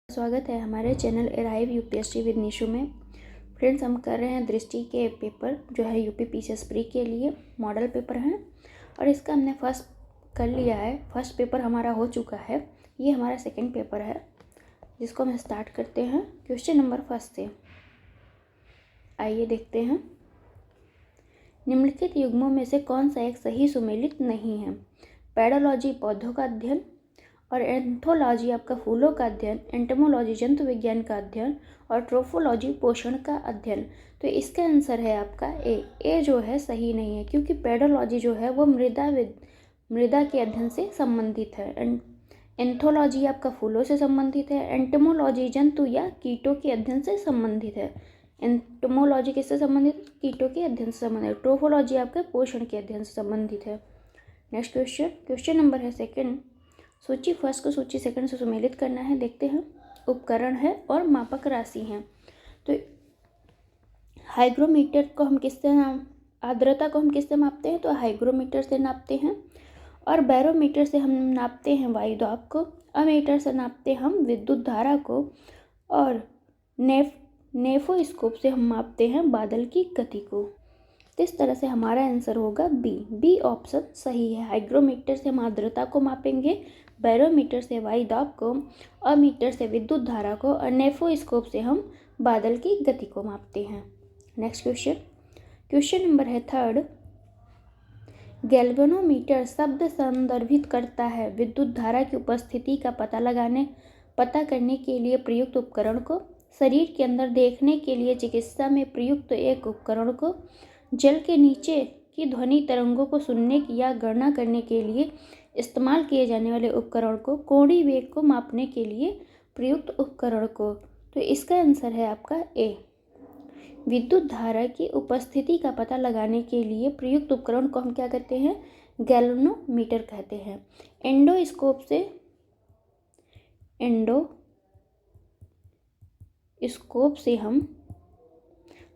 स्वागत है हमारे channel arrive UPSC with Nishu में। फ्रेंड्स, हम कर रहे हैं दृष्टि के पेपर जो है यूपी पीसीएस प्री के लिए मॉडल पेपर हैं और इसका हमने फर्स्ट कर लिया है। फर्स्ट पेपर हमारा हो चुका है, ये हमारा सेकंड पेपर है जिसको हम स्टार्ट करते हैं क्वेश्चन नंबर फर्स्ट से। आइए देखते हैं। निम्नलिखित युग्मों में से कौन सा एक सही सुमेलित नहीं है? पेडोलॉजी पौधों का अध्ययन और एंथोलॉजी आपका फूलों का अध्ययन, एंटोमोलॉजी जंतु विज्ञान का अध्ययन और ट्रोफोलॉजी पोषण का अध्ययन। तो इसका आंसर है आपका ए जो है सही नहीं है, क्योंकि पेडोलॉजी जो है वो मृदा के अध्ययन से संबंधित है। एंथोलॉजी आपका फूलों से संबंधित है। एंटोमोलॉजी जंतु या कीटों के अध्ययन से संबंधित है। एंटोमोलॉजी किससे संबंधित? कीटों के अध्ययन से संबंधित। ट्रोफोलॉजी आपके पोषण के अध्ययन से संबंधित है। नेक्स्ट क्वेश्चन नंबर है सेकंड। सूची फर्स्ट को सूची सेकंड से सुमेलित करना है। देखते हैं। उपकरण है और मापक राशि हैं। तो हाइग्रोमीटर को हम आर्द्रता को हम किससे मापते हैं? तो हाइग्रोमीटर से नापते हैं। और बैरोमीटर से हम नापते हैं वायु दाब को। अमीटर से नापते हम विद्युत धारा को। और नेफोस्कोप से हम मापते हैं बादल की गति को। तो इस तरह से हमारा आंसर होगा बी ऑप्शन सही है। हाइग्रोमीटर से हम आर्द्रता को मापेंगे, बैरोमीटर से वायु दाब को, अमीटर से विद्युत धारा को और नेफोस्कोप से हम बादल की गति को मापते हैं। नेक्स्ट क्वेश्चन नंबर है थर्ड। गैल्वेनोमीटर शब्द संदर्भित करता है विद्युत धारा की उपस्थिति का पता करने के लिए प्रयुक्त उपकरण को, शरीर के अंदर देखने के लिए चिकित्सा में प्रयुक्त एक उपकरण को, जल के नीचे की ध्वनि तरंगों को सुनने की या गणना करने के लिए इस्तेमाल किए जाने वाले उपकरण को, कोणीय वेग को मापने के लिए प्रयुक्त उपकरण को। तो इसका आंसर है आपका ए। विद्युत धारा की उपस्थिति का पता लगाने के लिए प्रयुक्त उपकरण को हम क्या कहते हैं? गैल्वेनोमीटर कहते हैं। एंडोस्कोप से हम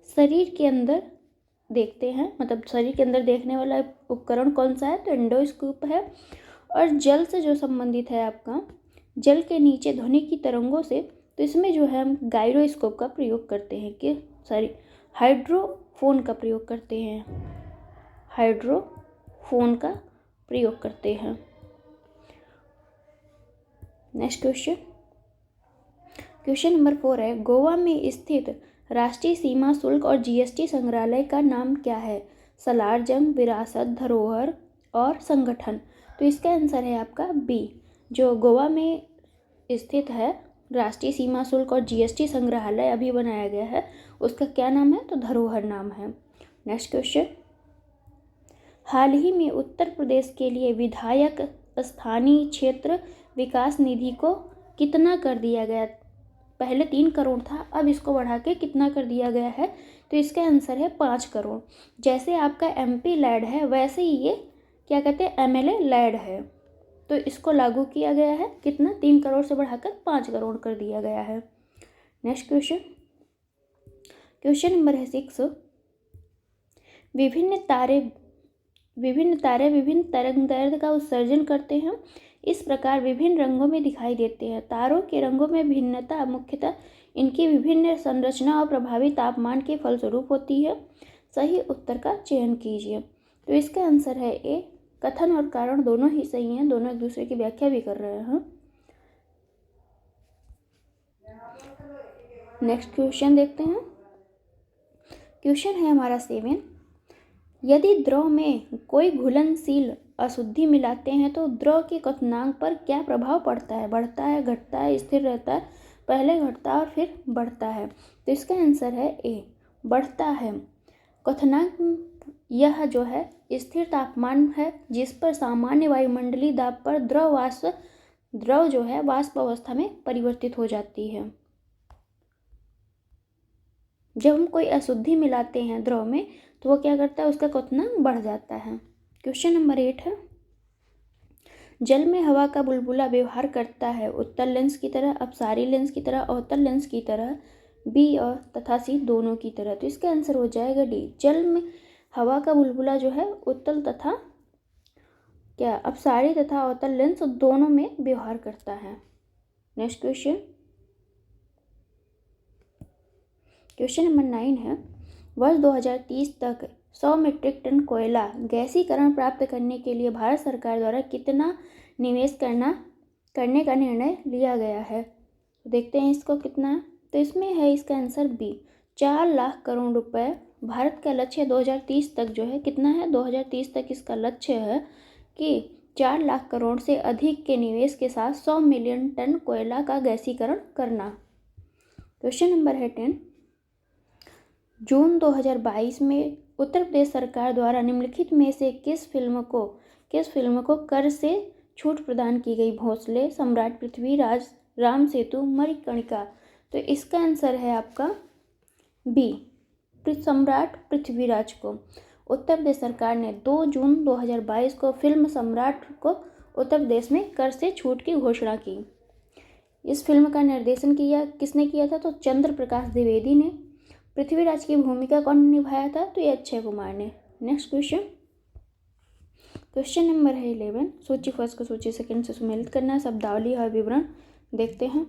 शरीर के अंदर देखते हैं, मतलब शरीर के अंदर देखने वाला उपकरण कौन सा है? तो एंडोस्कोप है। और जल से जो संबंधित है आपका, जल के नीचे ध्वनि की तरंगों से, तो इसमें जो है हम गायरोस्कोप का प्रयोग करते हैं हाइड्रोफोन का प्रयोग करते हैं। नेक्स्ट क्वेश्चन नंबर 4 है। गोवा में स्थित राष्ट्रीय सीमा शुल्क और जीएसटी संग्रहालय का नाम क्या है? सलार जंग, विरासत, धरोहर और संगठन। तो इसका आंसर है आपका बी। जो गोवा में स्थित है राष्ट्रीय सीमा शुल्क और जीएसटी संग्रहालय अभी बनाया गया है, उसका क्या नाम है? तो धरोहर नाम है। Next question. हाल ही में उत्तर प्रदेश के लिए विधायक स्थानीय क्षेत्र विकास निधि को कितना कर दिया गया? पहले 3 करोड़ था, अब इसको बढ़ा के कितना कर दिया गया है? तो इसका आंसर है 5 करोड़। जैसे आपका एमपी लैड है, वैसे ही ये क्या कहते हैं? एमएलए लैड है। तो इसको लागू किया गया है कितना? 3 करोड़ से बढ़ाकर 5 करोड़ कर दिया गया है। नेक्स्ट क्वेश्चन नंबर है 6। विभिन्न तारे विभिन्न तरंगदैर्ध्य का उत्सर्जन करते हैं। इस प्रकार विभिन्न रंगों में दिखाई देते हैं। तारों के रंगों में भिन्नता मुख्यतः इनकी विभिन्न संरचना और प्रभावी तापमान के फलस्वरूप होती है। सही उत्तर का चयन कीजिए। तो इसका आंसर है ए। कथन और कारण दोनों ही सही हैं, दोनों एक दूसरे की व्याख्या भी कर रहे हैं। नेक्स्ट क्वेश्चन देखते हैं। क्वेश्चन है हमारा 7। यदि द्रव में कोई घुलनशील अशुद्धि मिलाते हैं तो द्रव के क्वथनांक पर क्या प्रभाव पड़ता है? बढ़ता है, घटता है, स्थिर रहता है? पहले घटता है और फिर बढ़ता है। तो इसका आंसर है ए, बढ़ता है। क्वथनांक यह जो है स्थिर तापमान है जिस पर सामान्य वायुमंडलीय दाब पर द्रव जो है वाष्प अवस्था में परिवर्तित हो जाती है। जब हम कोई अशुद्धि मिलाते हैं द्रव में तो वो क्या करता है? उसका क्वथनांक बढ़ जाता है। क्वेश्चन नंबर 8 है। जल में हवा का बुलबुला व्यवहार करता है उत्तल लेंस की तरह, अपसारी लेंस की तरह, अवतल लेंस की तरह, बी और तथा सी दोनों की तरह। तो इसका आंसर हो जाएगा डी। जल में हवा का बुलबुला जो है उत्तल तथा अपसारी तथा अवतल लेंस दोनों में व्यवहार करता है। Next question. क्वेश्चन नंबर 9 है, वर्ष 2030 तक 100 मीट्रिक टन कोयला गैसीकरण प्राप्त करने के लिए भारत सरकार द्वारा कितना निवेश करने का निर्णय लिया गया है। तो देखते हैं इसको कितना है। तो इसमें है इसका आंसर बी, 4 लाख करोड़ रुपए। भारत का लक्ष्य 2030 तक जो है कितना है, 2030 तक इसका लक्ष्य है कि 4 लाख करोड़ से अधिक के निवेश के साथ 100 मिलियन टन कोयला का गैसीकरण करना। क्वेश्चन नंबर है 10, जून 2022 में उत्तर प्रदेश सरकार द्वारा निम्नलिखित में से किस फिल्म को कर से छूट प्रदान की गई। भोसले, सम्राट पृथ्वीराज, राम सेतु, मणिकर्णिका। तो इसका आंसर है आपका बी, सम्राट पृथ्वीराज को उत्तर प्रदेश सरकार ने 2 जून 2022 को फिल्म सम्राट को उत्तर प्रदेश में कर से छूट की घोषणा की। इस फिल्म का निर्देशन किसने किया था, तो चंद्र प्रकाश द्विवेदी ने। पृथ्वीराज की भूमिका कौन निभाया था, तो ये अक्षय कुमार ने। नेक्स्ट क्वेश्चन नंबर है 11, सूची फर्स्ट को सूची सेकंड से सुमेलित करना, शब्दावली और विवरण देखते हैं।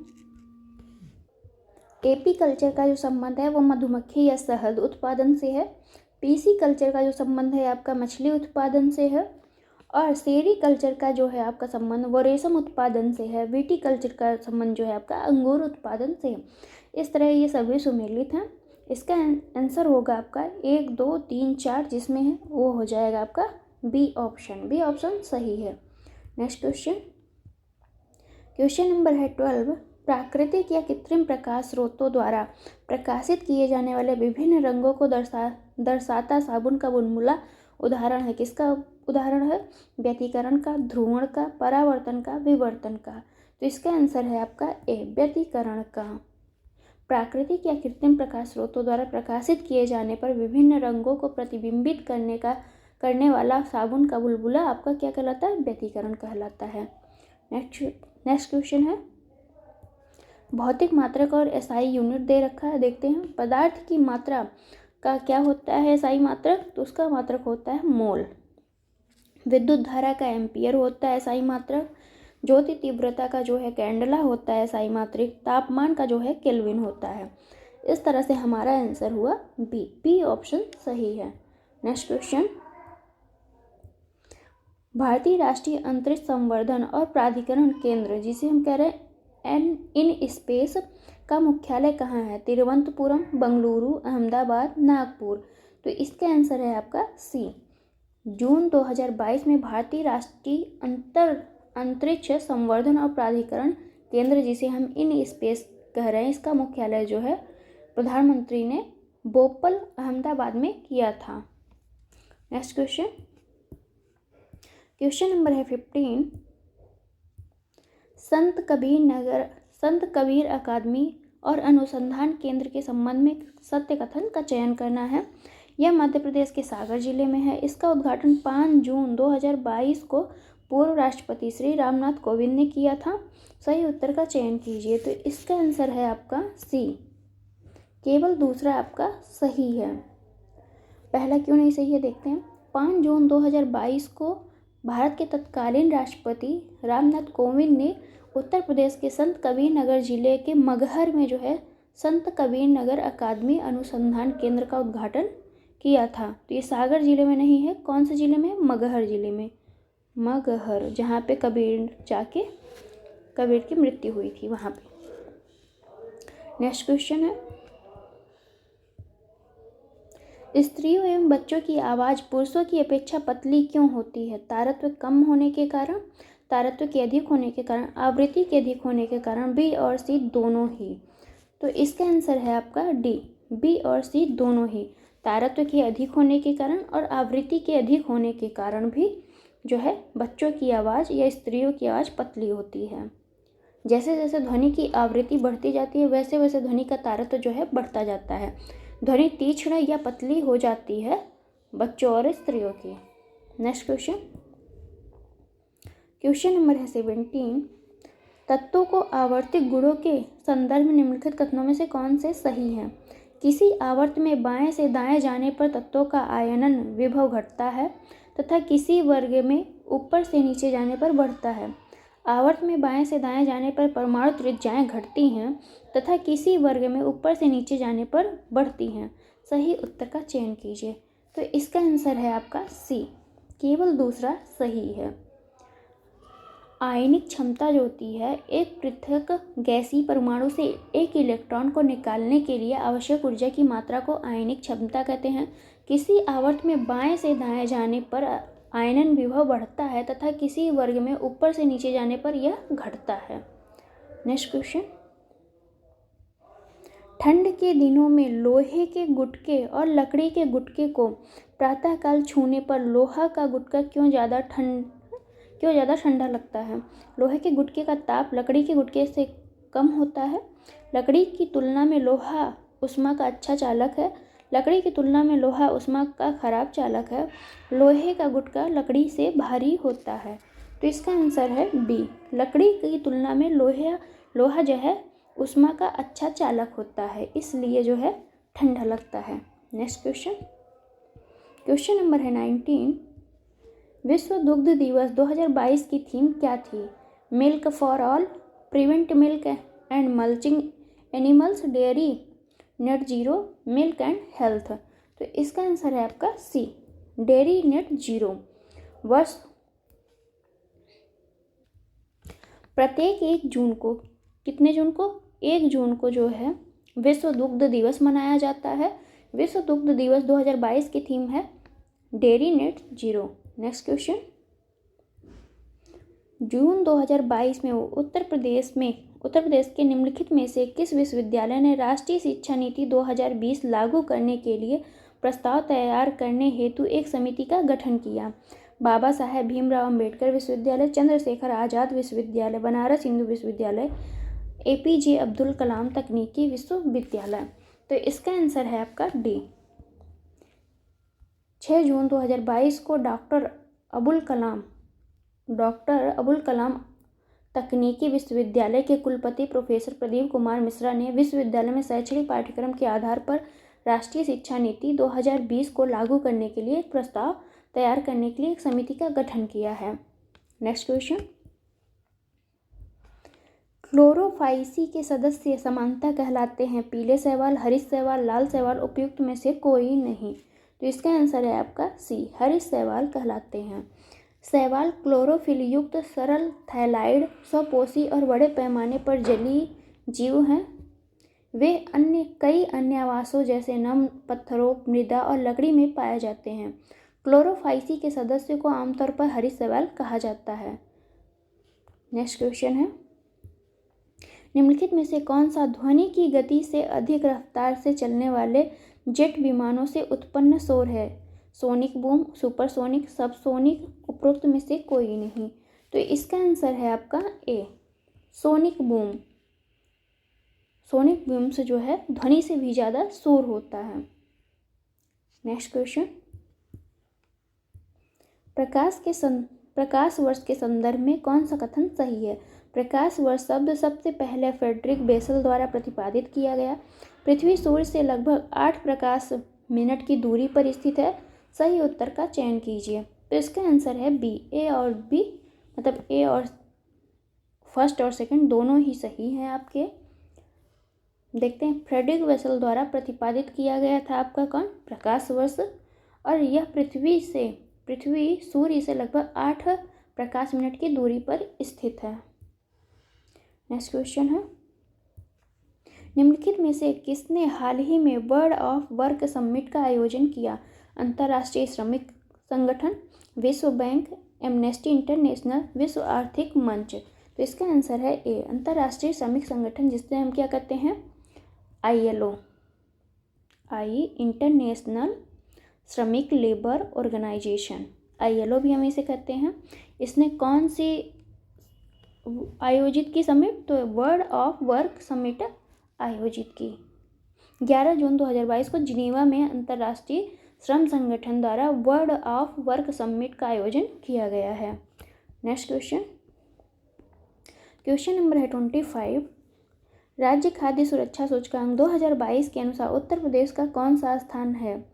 एपी कल्चर का जो संबंध है वो मधुमक्खी या शहद उत्पादन से है। पीसी कल्चर का जो संबंध है आपका मछली उत्पादन से है। और सेरी कल्चर का जो है आपका संबंध वो रेशम उत्पादन से है। वीटी कल्चर का संबंध जो है आपका अंगूर उत्पादन से है। इस तरह ये सभी सुमेलित हैं। इसका आंसर होगा आपका 1, 2, 3, 4 जिसमें है वो हो जाएगा आपका बी ऑप्शन सही है। नेक्स्ट क्वेश्चन नंबर है 12, प्राकृतिक या कृत्रिम प्रकाश स्रोतों द्वारा प्रकाशित किए जाने वाले विभिन्न रंगों को दर्शाता साबुन का बुलबुला उदाहरण है। किसका उदाहरण है, व्यतिकरण का, ध्रुवण का, परावर्तन का, विवर्तन का। तो इसका आंसर है आपका ए, व्यतिकरण का। प्राकृतिक या कृत्रिम प्रकाश स्रोतों द्वारा प्रकाशित किए जाने पर विभिन्न रंगों को प्रतिबिंबित करने वाला साबुन का बुलबुला आपका क्या कहलाता है, व्यतिकरण कहलाता है। नेक्स्ट क्वेश्चन है, भौतिक मात्रक और एसआई यूनिट दे रखा है, देखते हैं। पदार्थ की मात्रा का क्या होता है एसआई मात्रक, तो उसका मात्रक होता है मोल। विद्युत धारा का एम्पियर होता है एसआई मात्रक। ज्योति तीव्रता का जो है कैंडला होता है एसआई मात्रक। तापमान का जो है केल्विन होता है। इस तरह से हमारा आंसर हुआ बी ऑप्शन सही है। नेक्स्ट क्वेश्चन, भारतीय राष्ट्रीय अंतरिक्ष संवर्धन और प्राधिकरण केंद्र जिसे हम कह रहे हैं इन स्पेस का मुख्यालय कहाँ है, तिरुवनंतपुरम, बंगलुरु, अहमदाबाद, नागपुर। तो इसका आंसर है आपका सी, जून 2022 में भारतीय राष्ट्रीय अंतरिक्ष संवर्धन और प्राधिकरण केंद्र जिसे हम इन स्पेस कह रहे हैं इसका मुख्यालय जो है प्रधानमंत्री ने भोपाल अहमदाबाद में किया था। नेक्स्ट क्वेश्चन नंबर है 15, संत कबीर अकादमी और अनुसंधान केंद्र के संबंध में सत्य कथन का चयन करना है। यह मध्य प्रदेश के सागर जिले में है। इसका उद्घाटन 5 जून 2022 को पूर्व राष्ट्रपति श्री रामनाथ कोविंद ने किया था। सही उत्तर का चयन कीजिए। तो इसका आंसर है आपका सी, केवल दूसरा आपका सही है, पहला क्यों नहीं सही है देखते हैं। 5 जून 2022 को भारत के तत्कालीन राष्ट्रपति रामनाथ कोविंद ने उत्तर प्रदेश के संत कबीर नगर जिले के मगहर में जो है संत कबीर नगर अकादमी अनुसंधान केंद्र का उद्घाटन किया था। तो ये सागर जिले में नहीं है, कौन से जिले में, मगहर जिले में, मगहर जहाँ पे कबीर की मृत्यु हुई थी वहाँ पे। नेक्स्ट क्वेश्चन है, स्त्रियों एवं बच्चों की आवाज़ पुरुषों की अपेक्षा पतली क्यों होती है। तारत्व कम होने के कारण, तारत्व के अधिक होने के कारण, आवृत्ति के अधिक होने के कारण, बी और सी दोनों ही। तो इसका आंसर है आपका डी, बी और सी दोनों ही। तारत्व के अधिक होने के कारण और आवृत्ति के अधिक होने के कारण भी जो है बच्चों की आवाज़ या स्त्रियों की आवाज़ पतली होती है। जैसे जैसे ध्वनि की आवृत्ति बढ़ती जाती है वैसे वैसे ध्वनि का तारत्व जो है बढ़ता जाता है। ध्वनि तीक्ष्ण या पतली हो जाती है बच्चों और स्त्रियों की। नेक्स्ट क्वेश्चन नंबर है 17, तत्वों को आवर्तिक गुणों के संदर्भ में निम्नलिखित कथनों में से कौन से सही हैं। किसी आवर्त में बाएं से दाएं जाने पर तत्वों का आयनन विभव घटता है तथा किसी वर्ग में ऊपर से नीचे जाने पर बढ़ता है। आवर्त में बाएं से दाएं जाने पर परमाणु त्रिज्याएं घटती हैं तथा किसी वर्ग में ऊपर से नीचे जाने पर बढ़ती हैं। सही उत्तर का चयन कीजिए। तो इसका आंसर है आपका सी, केवल दूसरा सही है। आयनिक क्षमता जो होती है, एक पृथक गैसीय परमाणु से एक इलेक्ट्रॉन को निकालने के लिए आवश्यक ऊर्जा की मात्रा को आयनिक क्षमता कहते हैं। किसी आवर्त में बाएं से दाएं जाने पर आयनन विभव बढ़ता है तथा किसी वर्ग में ऊपर से नीचे जाने पर यह घटता है। नेक्स्ट क्वेश्चन, ठंड के दिनों में लोहे के गुटके और लकड़ी के गुटके को प्रातःकाल छूने पर लोहा का गुटका क्यों ज़्यादा ठंडा लगता है? लोहे के गुटके का ताप लकड़ी के गुटके से कम होता है। लकड़ी की तुलना में लोहा ऊष्मा का अच्छा चालक है। लकड़ी की तुलना में लोहा ऊष्मा का खराब चालक है। लोहे का गुटका लकड़ी से भारी होता है। तो इसका आंसर है बी, लकड़ी की तुलना में लोहा जो है ऊष्मा का अच्छा चालक होता है, इसलिए जो है ठंडा लगता है। नेक्स्ट क्वेश्चन, क्वेश्चन नंबर है 19। विश्व दुग्ध दिवस 2022 की थीम क्या थी? Milk for all, prevent milk and mulching animals, dairy net zero, milk and health. तो इसका आंसर है आपका सी, डेयरी नेट जीरो। वर्ष प्रत्येक 1 जून को, कितने जून को? 1 जून को जो है विश्व दुग्ध दिवस मनाया जाता है। विश्व दुग्ध दिवस 2022 की थीम है dairy net zero. Next question, जून 2022 में उत्तर प्रदेश के निम्नलिखित में से किस विश्वविद्यालय ने राष्ट्रीय शिक्षा नीति 2020 लागू करने के लिए प्रस्ताव तैयार करने हेतु एक समिति का गठन किया? बाबा साहेब भीमराव अंबेडकर विश्वविद्यालय, चंद्रशेखर आजाद विश्वविद्यालय, बनारस हिंदू विश्वविद्यालय, APJ अब्दुल कलाम तकनीकी विश्वविद्यालय। तो इसका आंसर है आपका डी। 6 जून 2022 को डॉक्टर अबुल कलाम तकनीकी विश्वविद्यालय के कुलपति प्रोफेसर प्रदीप कुमार मिश्रा ने विश्वविद्यालय में शैक्षणिक पाठ्यक्रम के आधार पर राष्ट्रीय शिक्षा नीति 2020 को लागू करने के लिए एक प्रस्ताव तैयार करने के लिए एक समिति का गठन किया है। नेक्स्ट क्वेश्चन, क्लोरोफाइसी के सदस्य समानता कहलाते हैं? पीले शैवाल, हरित शैवाल, लाल शैवाल, उपयुक्त में से कोई नहीं। तो इसका आंसर है आपका सी, हरित शैवाल कहलाते हैं। शैवाल क्लोरोफिल युक्त सरल थैलाइड, स्वपोषी और बड़े पैमाने पर जलीय जीव हैं। वे कई अन्य आवासों जैसे नम पत्थरों, मृदा और लकड़ी में पाए जाते हैं। क्लोरोफाइसी के सदस्यों को आमतौर पर हरित शैवाल कहा जाता है। नेक्स्ट क्वेश्चन है, निम्नलिखित में से कौन सा ध्वनि की गति से अधिक रफ्तार से चलने वाले जेट विमानों से उत्पन्न शोर है? सोनिक बूम, सुपरसोनिक, सबसोनिक, उपरोक्त में से कोई नहीं। तो इसका आंसर है आपका ए, सोनिक बूम। सोनिक बूम से जो है ध्वनि से भी ज़्यादा शोर होता है। नेक्स्ट क्वेश्चन, प्रकाश वर्ष के संदर्भ में कौन सा कथन सही है? प्रकाश वर्ष शब्द सबसे पहले फ्रेडरिक बेसल द्वारा प्रतिपादित किया गया। पृथ्वी सूर्य से लगभग 8 प्रकाश मिनट की दूरी पर स्थित है। सही उत्तर का चयन कीजिए। तो इसका आंसर है बी, ए और बी, मतलब ए और फर्स्ट और सेकंड दोनों ही सही हैं आपके। देखते हैं, फ्रेडरिक बेसल द्वारा प्रतिपादित किया गया था आपका कौन? प्रकाश वर्ष, और यह पृथ्वी सूर्य से लगभग 8 प्रकाश मिनट की दूरी पर स्थित है। नेक्स्ट क्वेश्चन है, निम्नलिखित में से किसने हाल ही में वर्ल्ड ऑफ वर्क समिट का आयोजन किया? अंतर्राष्ट्रीय श्रमिक संगठन, विश्व बैंक, एमनेस्टी इंटरनेशनल, विश्व आर्थिक मंच। तो इसका आंसर है ए, अंतर्राष्ट्रीय श्रमिक संगठन, जिससे हम क्या कहते हैं? ILO, इंटरनेशनल श्रमिक लेबर ऑर्गेनाइजेशन, ILO भी हम इसे कहते हैं। इसने कौन सी आयोजित की समिट? तो वर्ल्ड ऑफ वर्क समिट आयोजित की। 11 जून 2022 को जिनेवा में अंतर्राष्ट्रीय श्रम संगठन द्वारा वर्ल्ड ऑफ वर्क समिट का आयोजन किया गया है। नेक्स्ट क्वेश्चन, क्वेश्चन नंबर है 25। राज्य खाद्य सुरक्षा सूचकांक 2022 के अनुसार उत्तर प्रदेश का कौन सा स्थान है?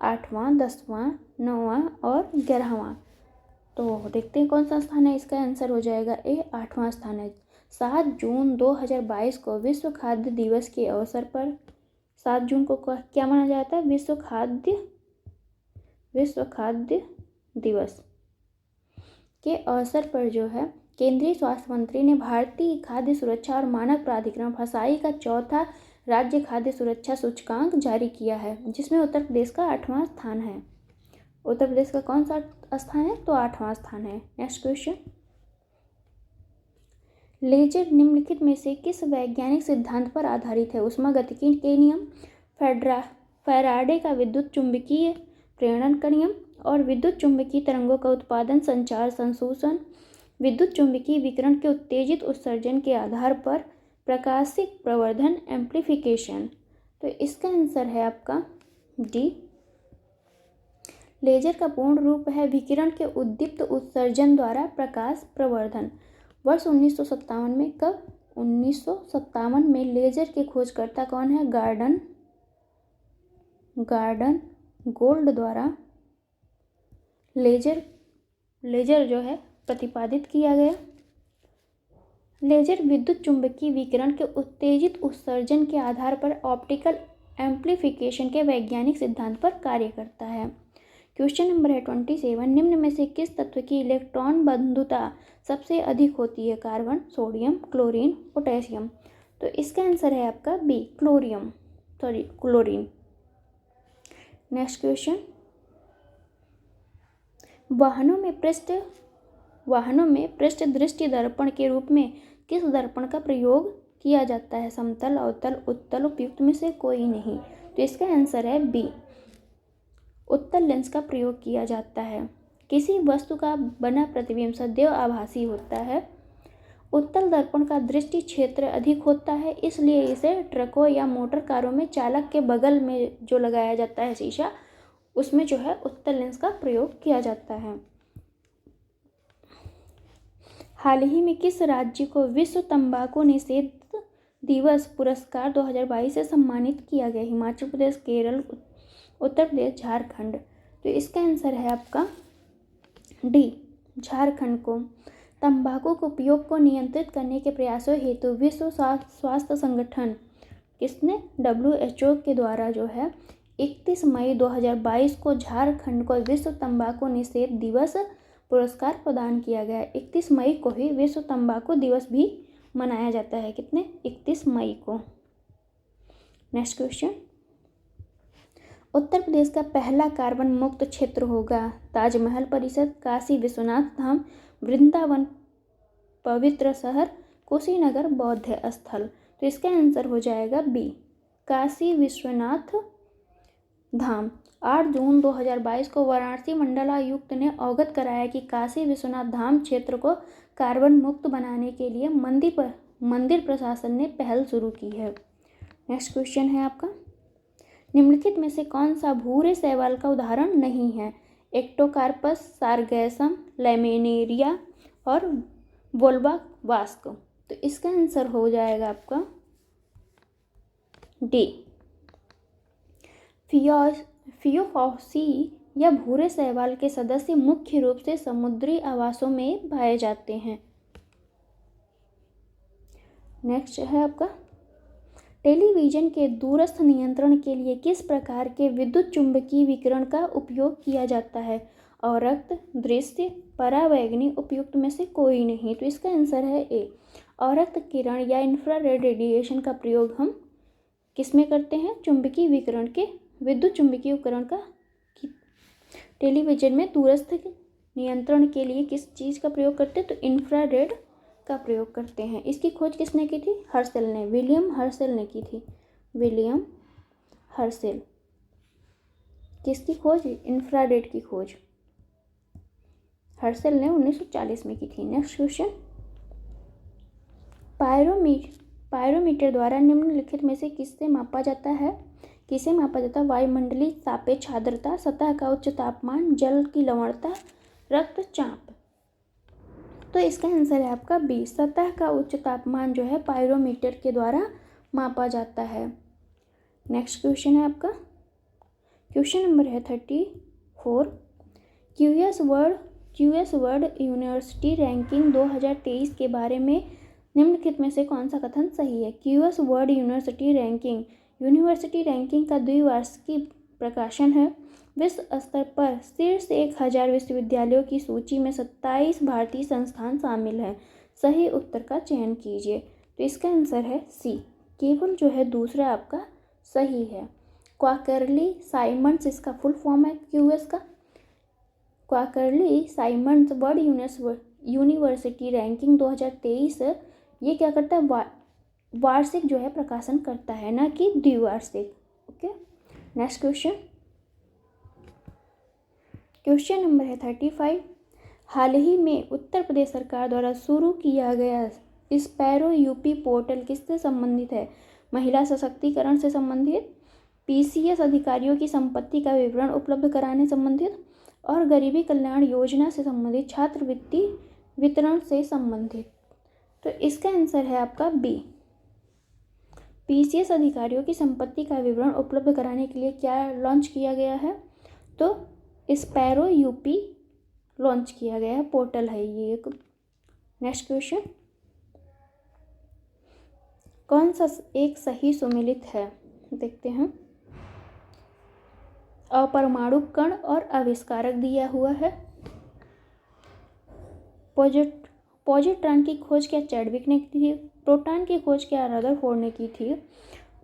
8वां, 10वां, 9वां और 11वां। तो देखते हैं कौन सा स्थान है। इसका आंसर हो जाएगा ए, 8वां स्थान है। 7 जून 2022 को विश्व खाद्य दिवस के अवसर पर, 7 जून को क्या माना जाता है? विश्व खाद्य दिवस के अवसर पर जो है केंद्रीय स्वास्थ्य मंत्री ने भारतीय खाद्य सुरक्षा और मानक प्राधिकरण फसाई का चौथा राज्य खाद्य सुरक्षा सूचकांक जारी किया है, जिसमें उत्तर प्रदेश का 8वां स्थान है। उत्तर प्रदेश का कौन सा स्थान है? तो 8वां स्थान है। नेक्स्ट क्वेश्चन, लेजर निम्नलिखित में से किस वैज्ञानिक सिद्धांत पर आधारित है? ऊष्मागतिकी के नियम, फैराडे का विद्युत चुंबकीय प्रेरण का नियम और विद्युत चुंबकीय तरंगों का उत्पादन, संचार, संसूचन, विद्युत चुंबकीय विकिरण के उत्तेजित उत्सर्जन के आधार पर प्रकाशिक प्रवर्धन, एम्प्लीफिकेशन। तो इसका आंसर है आपका डी। लेजर का पूर्ण रूप है विकिरण के उद्दीप्त उत्सर्जन द्वारा प्रकाश प्रवर्धन। वर्ष 1957 में, कब? 1957 में लेजर के खोजकर्ता कौन है? गार्डन गोल्ड द्वारा लेजर जो है प्रतिपादित किया गया। लेजर विद्युत चुंबकीय विकिरण के उत्तेजित उत्सर्जन के आधार पर ऑप्टिकल एम्प्लीफिकेशन के वैज्ञानिक सिद्धांत पर कार्य करता है। क्वेश्चन नंबर है 27, निम्न में से किस तत्व की इलेक्ट्रॉन बंधुता सबसे अधिक होती है? Carbon, sodium, chlorine, potassium. तो इसका आंसर है आपका बी, क्लोरीन। नेक्स्ट क्वेश्चन, वाहनों में पृष्ठ दृष्टि दर्पण के रूप में किस दर्पण का प्रयोग किया जाता है? समतल, अवतल, उत्तल, उपयुक्त में से कोई नहीं। तो इसका आंसर है बी, उत्तल लेंस का प्रयोग किया जाता है। किसी वस्तु का बना प्रतिबिंब सदैव आभासी होता है। उत्तल दर्पण का दृष्टि क्षेत्र अधिक होता है, इसलिए इसे ट्रकों या मोटर कारों में चालक के बगल में जो लगाया जाता है शीशा, उसमें जो है उत्तल लेंस का प्रयोग किया जाता है। हाल ही में किस राज्य को विश्व तंबाकू निषेध दिवस पुरस्कार 2022 से सम्मानित किया गया? हिमाचल प्रदेश, केरल, उत्तर प्रदेश, झारखंड। तो इसका आंसर है आपका डी, झारखंड को। तंबाकू के उपयोग को नियंत्रित करने के प्रयासों हेतु विश्व स्वास्थ्य संगठन, किसने? WHO के द्वारा जो है 31 मई 2022 को झारखंड को विश्व तंबाकू निषेध दिवस पुरस्कार प्रदान किया गया। 31 मई को ही विश्व तंबाकू दिवस भी मनाया जाता है। कितने? 31 मई को। नेक्स्ट क्वेश्चन, उत्तर प्रदेश का पहला कार्बन मुक्त क्षेत्र होगा? ताजमहल परिसर, काशी विश्वनाथ धाम, वृंदावन पवित्र शहर, कुशीनगर बौद्ध स्थल। तो इसका आंसर हो जाएगा बी, काशी विश्वनाथ धाम। 8 जून 2022 को वाराणसी मंडलायुक्त ने अवगत कराया कि काशी विश्वनाथ धाम क्षेत्र को कार्बन मुक्त बनाने के लिए मंदिर प्रशासन ने पहल शुरू की है। नेक्स्ट क्वेश्चन है आपका, निम्नलिखित में से कौन सा भूरे शैवाल का उदाहरण नहीं है? एक्टोकार्पस, सारगैसम, लैमिनेरिया और वोल्वावास्क। तो इसका आंसर हो जाएगा आपका डी, फियोफॉसी या भूरे शैवाल के सदस्य मुख्य रूप से समुद्री आवासों में पाए जाते हैं। नेक्स्ट है आपका, टेलीविजन के दूरस्थ नियंत्रण के लिए किस प्रकार के विद्युत चुंबकीय विकिरण का उपयोग किया जाता है? अवरक्त, दृश्य, परावैंगनी, उपयुक्त में से कोई नहीं। तो इसका आंसर है ए, अवरक्त किरण या इंफ्रारेड रेडिएशन का प्रयोग हम किस में करते हैं? चुंबकीय विकिरण के, विद्युत चुंबकीय उपकरण का टेलीविजन में दूरस्थ नियंत्रण के लिए किस चीज़ का प्रयोग करते हैं? तो इंफ्रारेड का प्रयोग करते हैं। इसकी खोज किसने की थी? हर्शेल ने, विलियम हर्शेल ने की थी। William Herschel. किसकी खोज? इंफ्रारेड की खोज हर्शेल ने 1940 में की थी। नेक्स्ट क्वेश्चन, पायरोमीटर द्वारा निम्नलिखित में से किसे मापा जाता है? वायुमंडलीय सापेक्ष आर्द्रता, सतह का उच्च तापमान, जल की लवणता, रक्तचाप। तो इसका आंसर है आपका बी, सतह का उच्च तापमान जो है पायरोमीटर के द्वारा मापा जाता है। नेक्स्ट क्वेश्चन है आपका, क्वेश्चन नंबर है 34, QS word QS world university ranking 2023 के बारे में निम्नलिखित में से कौन सा कथन सही है? क्यूएस वर्ल्ड यूनिवर्सिटी रैंकिंग का द्विवार्षिक प्रकाशन है। विश्व स्तर पर शीर्ष 1000 विश्वविद्यालयों की सूची में 27 भारतीय संस्थान शामिल हैं। सही उत्तर का चयन कीजिए। तो इसका आंसर है सी, केवल जो है दूसरा आपका सही है। क्वार्टरली साइमंड्स इसका फुल फॉर्म है क्यूएस का। Quarterly Symonds world university ranking 2023 ये क्या करता है? वार्षिक जो है प्रकाशन करता है, ना कि द्विवार्षिक। ओके, नेक्स्ट क्वेश्चन नंबर है 35। हाल ही में उत्तर प्रदेश सरकार द्वारा शुरू किया गया स्पैरो यूपी पोर्टल किससे संबंधित है? महिला सशक्तिकरण से संबंधित, पीसीएस अधिकारियों की संपत्ति का विवरण उपलब्ध कराने संबंधित, और गरीबी कल्याण योजना से संबंधित, छात्रवृत्ति वितरण से संबंधित। तो इसका आंसर है आपका बी। पीसीएस अधिकारियों की संपत्ति का विवरण उपलब्ध कराने के लिए क्या लॉन्च किया गया है? तो स्पैरो यूपी लॉन्च किया गया है, पोर्टल है ये एक। नेक्स्ट क्वेश्चन, कौन सा एक सही सुमेलित है? देखते हैं। अपरमाणु कण और आविष्कारक दिया हुआ है। पॉजिट्रॉन की खोज क्या चैडविक ने की थी? प्रोटॉन की खोज क्या रदरफोर्ड ने की थी?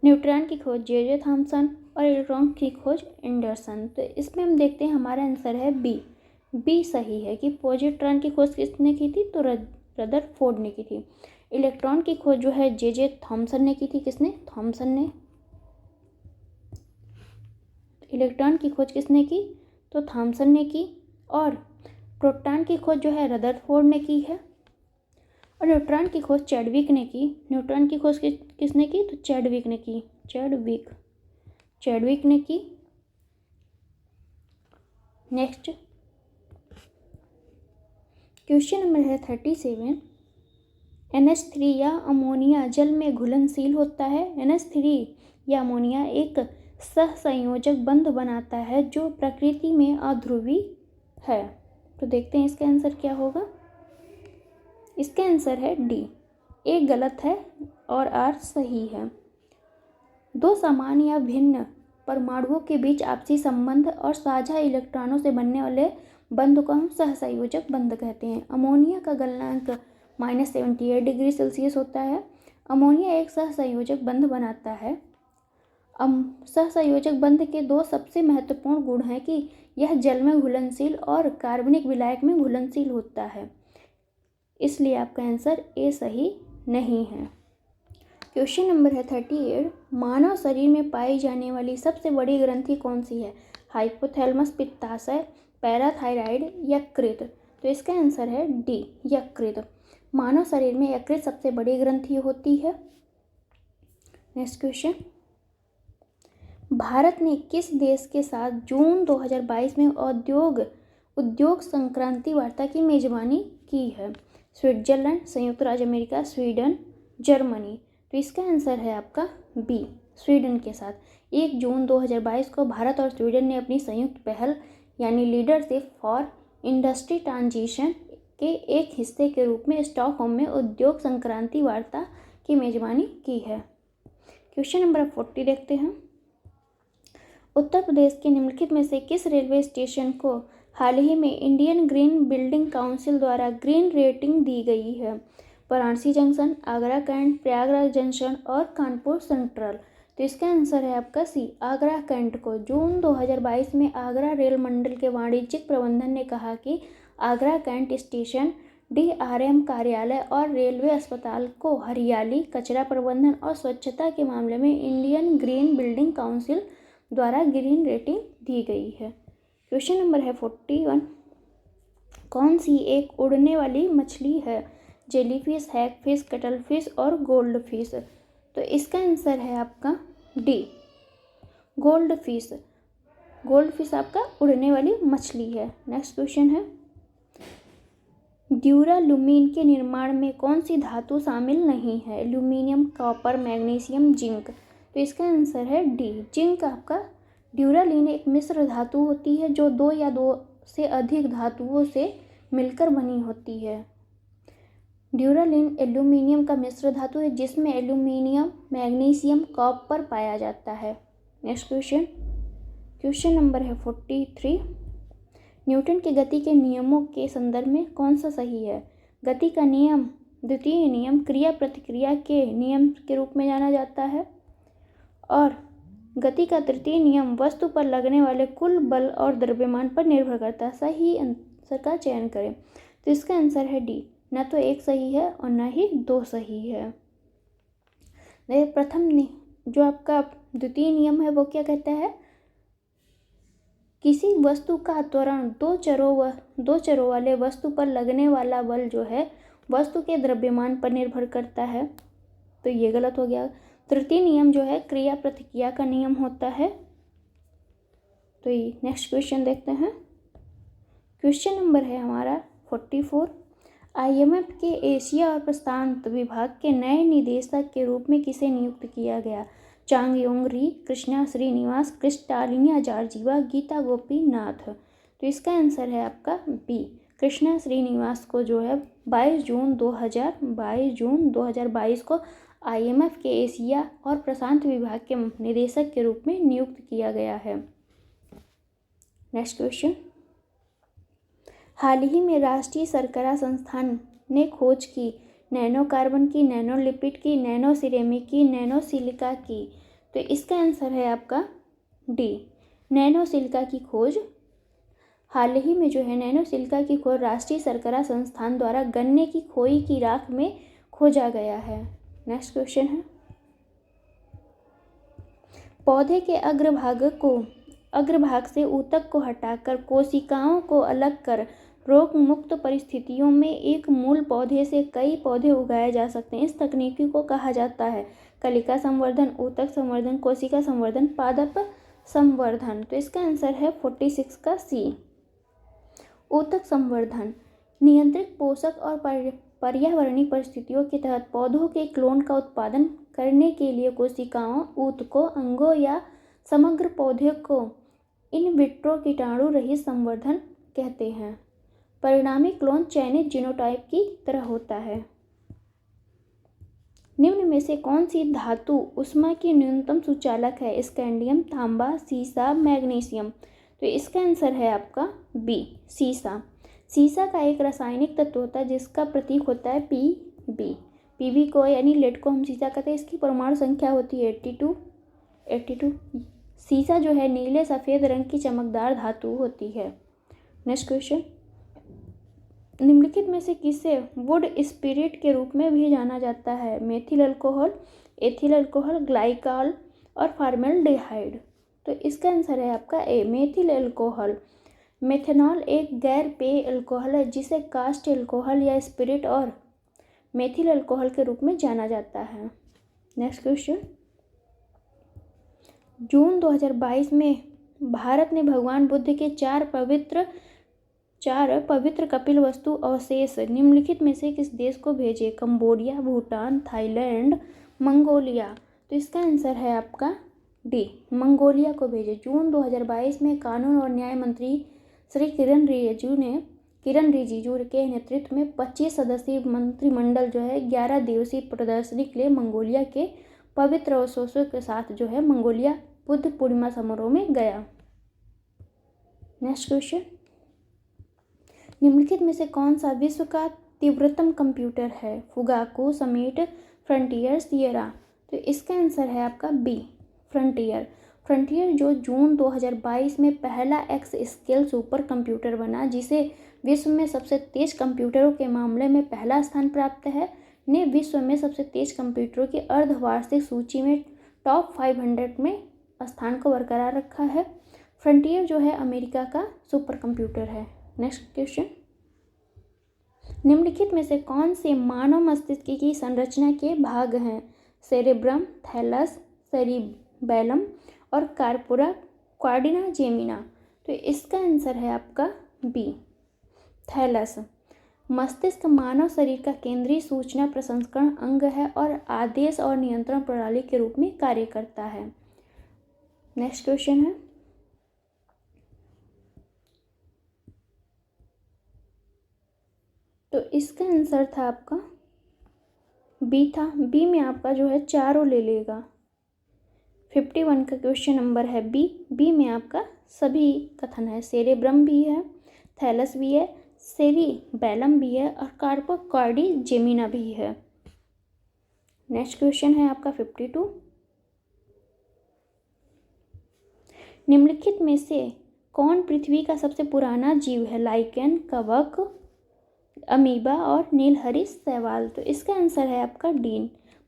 न्यूट्रॉन की खोज जे थॉमसन, और इलेक्ट्रॉन की खोज एंडरसन। तो इसमें हम देखते हैं हमारा आंसर है बी सही है कि पॉजिट्रॉन की खोज किसने की थी? तो रदरफोर्ड ने की थी। इलेक्ट्रॉन की खोज जो है जे थॉमसन ने की थी। किसने? थॉमसन ने। इलेक्ट्रॉन की खोज किसने की? तो थॉमसन ने की। और प्रोटॉन की खोज जो है रदरफोर्ड ने की है। और न्यूट्रॉन की खोज चैडविक ने की। न्यूट्रॉन की खोज किसने की? तो चैडविक ने की। चैडविक ने की। नेक्स्ट क्वेश्चन नंबर है 37। NH3 या अमोनिया जल में घुलनशील होता है। NH3 या अमोनिया एक सहसंयोजक बंध बनाता है जो प्रकृति में अध्रुवी है। तो देखते हैं इसका आंसर क्या होगा। इसका आंसर है डी, एक गलत है और आर सही है। दो समान या भिन्न परमाणुओं के बीच आपसी संबंध और साझा इलेक्ट्रॉनों से बनने वाले बंध को हम सहसंयोजक बंध कहते हैं। अमोनिया का गलनांक -78 डिग्री सेल्सियस होता है। अमोनिया एक सहसंयोजक बंध बनाता है। सहसंयोजक बंध के दो सबसे महत्वपूर्ण गुण हैं कि यह जल में घुलनशील और कार्बनिक विलायक में घुलनशील होता है। इसलिए आपका आंसर ए सही नहीं है। क्वेश्चन नंबर है 38। मानव शरीर में पाई जाने वाली सबसे बड़ी ग्रंथि कौन सी है? हाइपोथैलेमस, पित्ताशय, पैराथायराइड, यकृत। तो इसका आंसर है डी, यकृत। मानव शरीर में यकृत सबसे बड़ी ग्रंथि होती है। नेक्स्ट क्वेश्चन, भारत ने किस देश के साथ जून 2022 में उद्योग संक्रांति वार्ता की मेजबानी की है? स्विट्जरलैंड, संयुक्त राज्य अमेरिका, स्वीडन, जर्मनी। तो इसका आंसर है आपका बी, स्वीडन के साथ। 1 जून 2022 को भारत और स्वीडन ने अपनी संयुक्त पहल यानी लीडरशिप फॉर इंडस्ट्री ट्रांजिशन के एक हिस्से के रूप में स्टॉकहोम में उद्योग संक्रांति वार्ता की मेजबानी की है। क्वेश्चन नंबर 40 देखते हैं। उत्तर प्रदेश के निम्नलिखित में से किस रेलवे स्टेशन को हाल ही में इंडियन ग्रीन बिल्डिंग काउंसिल द्वारा ग्रीन रेटिंग दी गई है? Varanasi junction, Agra cantt, Prayagraj junction और कानपुर सेंट्रल। तो इसका आंसर है आपका सी, आगरा कैंट को। जून 2022 में आगरा रेल मंडल के वाणिज्यिक प्रबंधन ने कहा कि आगरा कैंट स्टेशन DRM कार्यालय और रेलवे अस्पताल को हरियाली, कचरा प्रबंधन और स्वच्छता के मामले में इंडियन ग्रीन बिल्डिंग काउंसिल द्वारा ग्रीन रेटिंग दी गई है। क्वेश्चन नंबर है 41। कौन सी एक उड़ने वाली मछली है? जेलीफिश, हैगफिश, कटलफिश और गोल्डफिश। तो इसका आंसर है आपका डी, गोल्डफिश। गोल्डफिश आपका उड़ने वाली मछली है। नेक्स्ट क्वेश्चन है, ड्यूरालुमीन के निर्माण में कौन सी धातु शामिल नहीं है? Aluminium, copper, magnesium, zinc. तो इसका आंसर है डी, जिंक आपका। ड्यूरालिन एक मिश्र धातु होती है जो 2 या 2 से अधिक धातुओं से मिलकर बनी होती है? ड्यूरालिन एल्यूमीनियम का मिश्र धातु है जिसमें एल्यूमीनियम, मैग्नीशियम, कॉपर पाया जाता है। नेक्स्ट क्वेश्चन नंबर है 43। न्यूटन के गति के नियमों के संदर्भ में कौन सा सही है? गति का नियम द्वितीय नियम क्रिया प्रतिक्रिया के नियम के रूप में जाना जाता है, और गति का तृतीय नियम वस्तु पर लगने वाले कुल बल और द्रव्यमान पर निर्भर करता है। सही आंसर का चयन करें। तो इसका आंसर है डी, न तो एक सही है और न ही दो सही है। प्रथम जो आपका द्वितीय नियम है वो क्या कहता है? किसी वस्तु का त्वरण दो चरों वाले वस्तु पर लगने वाला बल जो है वस्तु के द्रव्यमान पर निर्भर करता है, तो ये गलत हो गया। तृतीय नियम जो है क्रिया प्रतिक्रिया का नियम होता है। तो ये नेक्स्ट क्वेश्चन देखते हैं। क्वेश्चन नंबर है हमारा 44। IMF के एशिया और प्रशांत विभाग के नए निदेशक के रूप में किसे नियुक्त किया गया? चांग योंग री, कृष्णा श्रीनिवास, क्रिस्टालिना जॉर्जीवा, गीता गोपीनाथ। तो इसका आंसर है आपका बी, कृष्णा श्रीनिवास को जो है 22 जून 2022 को IMF के एशिया और प्रशांत विभाग के निदेशक के रूप में नियुक्त किया गया है। Next question. हाल ही में राष्ट्रीय शर्करा संस्थान ने खोज की नैनो कार्बन की, नैनो लिपिड की, नैनो सिरेमिक की, नैनो सिलिका की। तो इसका आंसर है आपका डी, नैनो सिलिका की खोज। हाल ही में जो है नैनो सिलिका की खोज राष्ट्रीय शर्करा संस्थान द्वारा गन्ने की खोई की राख में खोजा गया है। नेक्स्ट क्वेश्चन है, पौधे के अग्रभाग से ऊतक को हटाकर कोशिकाओं को अलग कर रोग मुक्त परिस्थितियों में एक मूल पौधे से कई पौधे उगाए जा सकते हैं। इस तकनीकी को कहा जाता है कलिका संवर्धन, ऊतक संवर्धन, कोशिका संवर्धन, पादप संवर्धन। तो इसका आंसर है 46 का सी, ऊतक संवर्धन। नियंत्रित पोषक और पर्यावरणीय परिस्थितियों के तहत पौधों के क्लोन का उत्पादन करने के लिए कोशिकाओं, ऊतकों, अंगों या समग्र पौधे को इन विट्रो कीटाणु रहित संवर्धन कहते हैं। परिणामी क्लोन चयनित जीनोटाइप की तरह होता है। निम्न में से कौन सी धातु ऊष्मा की न्यूनतम सुचालक है? स्कैंडियम, तांबा, सीसा, मैग्नीशियम। तो इसका आंसर है आपका बी, सीसा। सीसा का एक रासायनिक तत्व होता है जिसका प्रतीक होता है Pb। Pb को यानी लेड को हम सीसा कहते हैं। इसकी परमाणु संख्या होती है 82। सीसा जो है नीले सफ़ेद रंग की चमकदार धातु होती है। नेक्स्ट क्वेश्चन, निम्नलिखित में से किसे वुड स्पिरिट के रूप में भी जाना जाता है? Methyl alcohol, ethyl alcohol, glycol और फॉर्मेल्डिहाइड। तो इसका आंसर है आपका ए, मेथिल अल्कोहल। मेथनॉल एक गैर पेय अल्कोहल है जिसे कास्ट अल्कोहल या स्पिरिट और मेथिल अल्कोहल के रूप में जाना जाता है। नेक्स्ट क्वेश्चन, जून 2022 में भारत ने भगवान बुद्ध के चार पवित्र कपिल वस्तु अवशेष निम्नलिखित में से किस देश को भेजे? Cambodia, Bhutan, Thailand, Mongolia. तो इसका आंसर है आपका डी, मंगोलिया को भेजे। जून 2022 में कानून और न्याय मंत्री श्री किरण रिजिजू के नेतृत्व में 25 सदस्यीय मंत्रिमंडल जो है 11 दिवसीय प्रदर्शनी के लिए मंगोलिया के पवित्र अवशेषों के साथ जो है मंगोलिया बुद्ध पूर्णिमा समारोह में गया। नेक्स्ट क्वेश्चन, निम्नलिखित में से कौन सा विश्व का तीव्रतम कंप्यूटर है? Fugaku, summit, frontier, Sierra. तो इसका आंसर है आपका बी, फ्रंटियर जो जून 2022 में पहला एक्स स्केल सुपर कंप्यूटर बना जिसे विश्व में सबसे तेज कंप्यूटरों के मामले में पहला स्थान प्राप्त है, ने विश्व में सबसे तेज कंप्यूटरों की अर्धवार्षिक सूची में टॉप 500 में स्थान को बरकरार रखा है। फ्रंटियर जो है अमेरिका का सुपर कंप्यूटर है। नेक्स्ट क्वेश्चन, निम्नलिखित में से कौन से मानव मस्तिष्क की संरचना के भाग हैं? सेरेब्रम, थैलस, सेरिबैलम और कार्पोरा क्वाड्रिना जेमिना। तो इसका आंसर है आपका बी, थैलस। मस्तिष्क मानव शरीर का केंद्रीय सूचना प्रसंस्करण अंग है और आदेश और नियंत्रण प्रणाली के रूप में कार्य करता है। नेक्स्ट क्वेश्चन है, तो इसका आंसर था आपका बी था। बी में आपका जो है चारों ले लेगा। 51 का क्वेश्चन नंबर है बी। बी में आपका सभी कथन है, सेरेब्रम भी है, थैलस भी है, सेरिबैलम भी है और कार्पोकॉर्डी जेमिना भी है। नेक्स्ट क्वेश्चन है आपका 52। निम्नलिखित में से कौन पृथ्वी का सबसे पुराना जीव है? लाइकेन, कवक, अमीबा और नीलहरी शैवाल। तो इसका आंसर है आपका डी।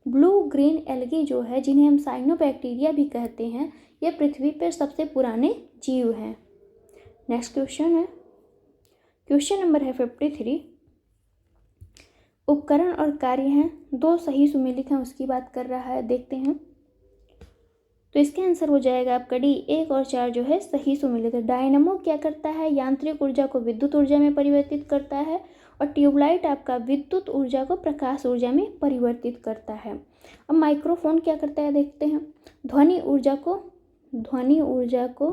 ब्लू ग्रीन एल्गी जो है, जिन्हें हम साइनोबैक्टीरिया भी कहते हैं, यह पृथ्वी पर सबसे पुराने जीव हैं। नेक्स्ट क्वेश्चन है, क्वेश्चन नंबर है 53। उपकरण और कार्य हैं, दो सही सुमेलित हैं, उसकी बात कर रहा है, देखते हैं। तो इसका आंसर हो जाएगा आपका डी। 1 और 4 जो है सही सुमेलित है। डायनमो क्या करता है? यांत्रिक ऊर्जा को विद्युत ऊर्जा में परिवर्तित करता है और ट्यूबलाइट आपका विद्युत ऊर्जा को प्रकाश ऊर्जा में परिवर्तित करता है। अब माइक्रोफोन क्या करता है, देखते हैं। ध्वनि ऊर्जा को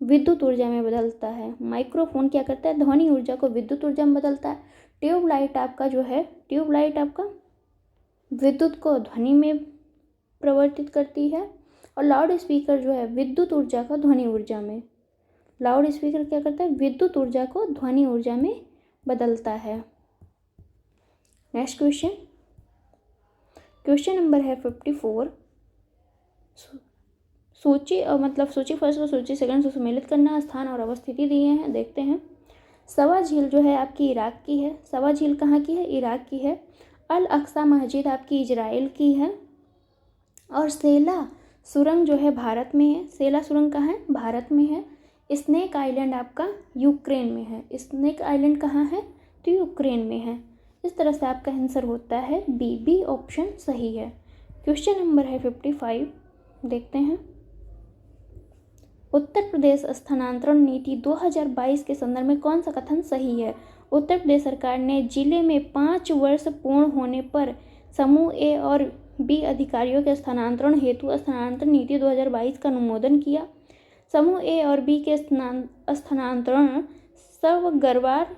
विद्युत ऊर्जा में बदलता है। माइक्रोफोन क्या करता है? ध्वनि ऊर्जा को विद्युत ऊर्जा में बदलता है। ट्यूबलाइट आपका विद्युत को ध्वनि में परिवर्तित करती है और लाउड स्पीकर जो है विद्युत ऊर्जा को ध्वनि ऊर्जा में। लाउड स्पीकर क्या करता है? विद्युत ऊर्जा को ध्वनि ऊर्जा में बदलता है। नेक्स्ट क्वेश्चन नंबर है 54। सूची फर्स्ट और सूची सेकंड से सुमेलित करना, स्थान और अवस्थिति दिए हैं, देखते हैं। सवा झील जो है आपकी इराक की है। सवा झील कहाँ की है? इराक की है। अल अक्सा मस्जिद आपकी इजराइल की है और सेला सुरंग जो है भारत में है। सेला सुरंग कहाँ है? भारत में है। स्नेक आइलैंड आपका यूक्रेन में है। स्नेक आइलैंड कहाँ है? तो यूक्रेन में है। इस तरह से आपका आंसर होता है बी। बी ऑप्शन सही है। क्वेश्चन नंबर है 55, देखते हैं। उत्तर प्रदेश स्थानांतरण नीति 2022 के संदर्भ में कौन सा कथन सही है? उत्तर प्रदेश सरकार ने जिले में 5 वर्ष पूर्ण होने पर समूह ए और बी अधिकारियों के स्थानांतरण हेतु स्थानांतरण नीति 2022 का अनुमोदन किया। समूह ए और बी के स्थानांतरण सवगरवार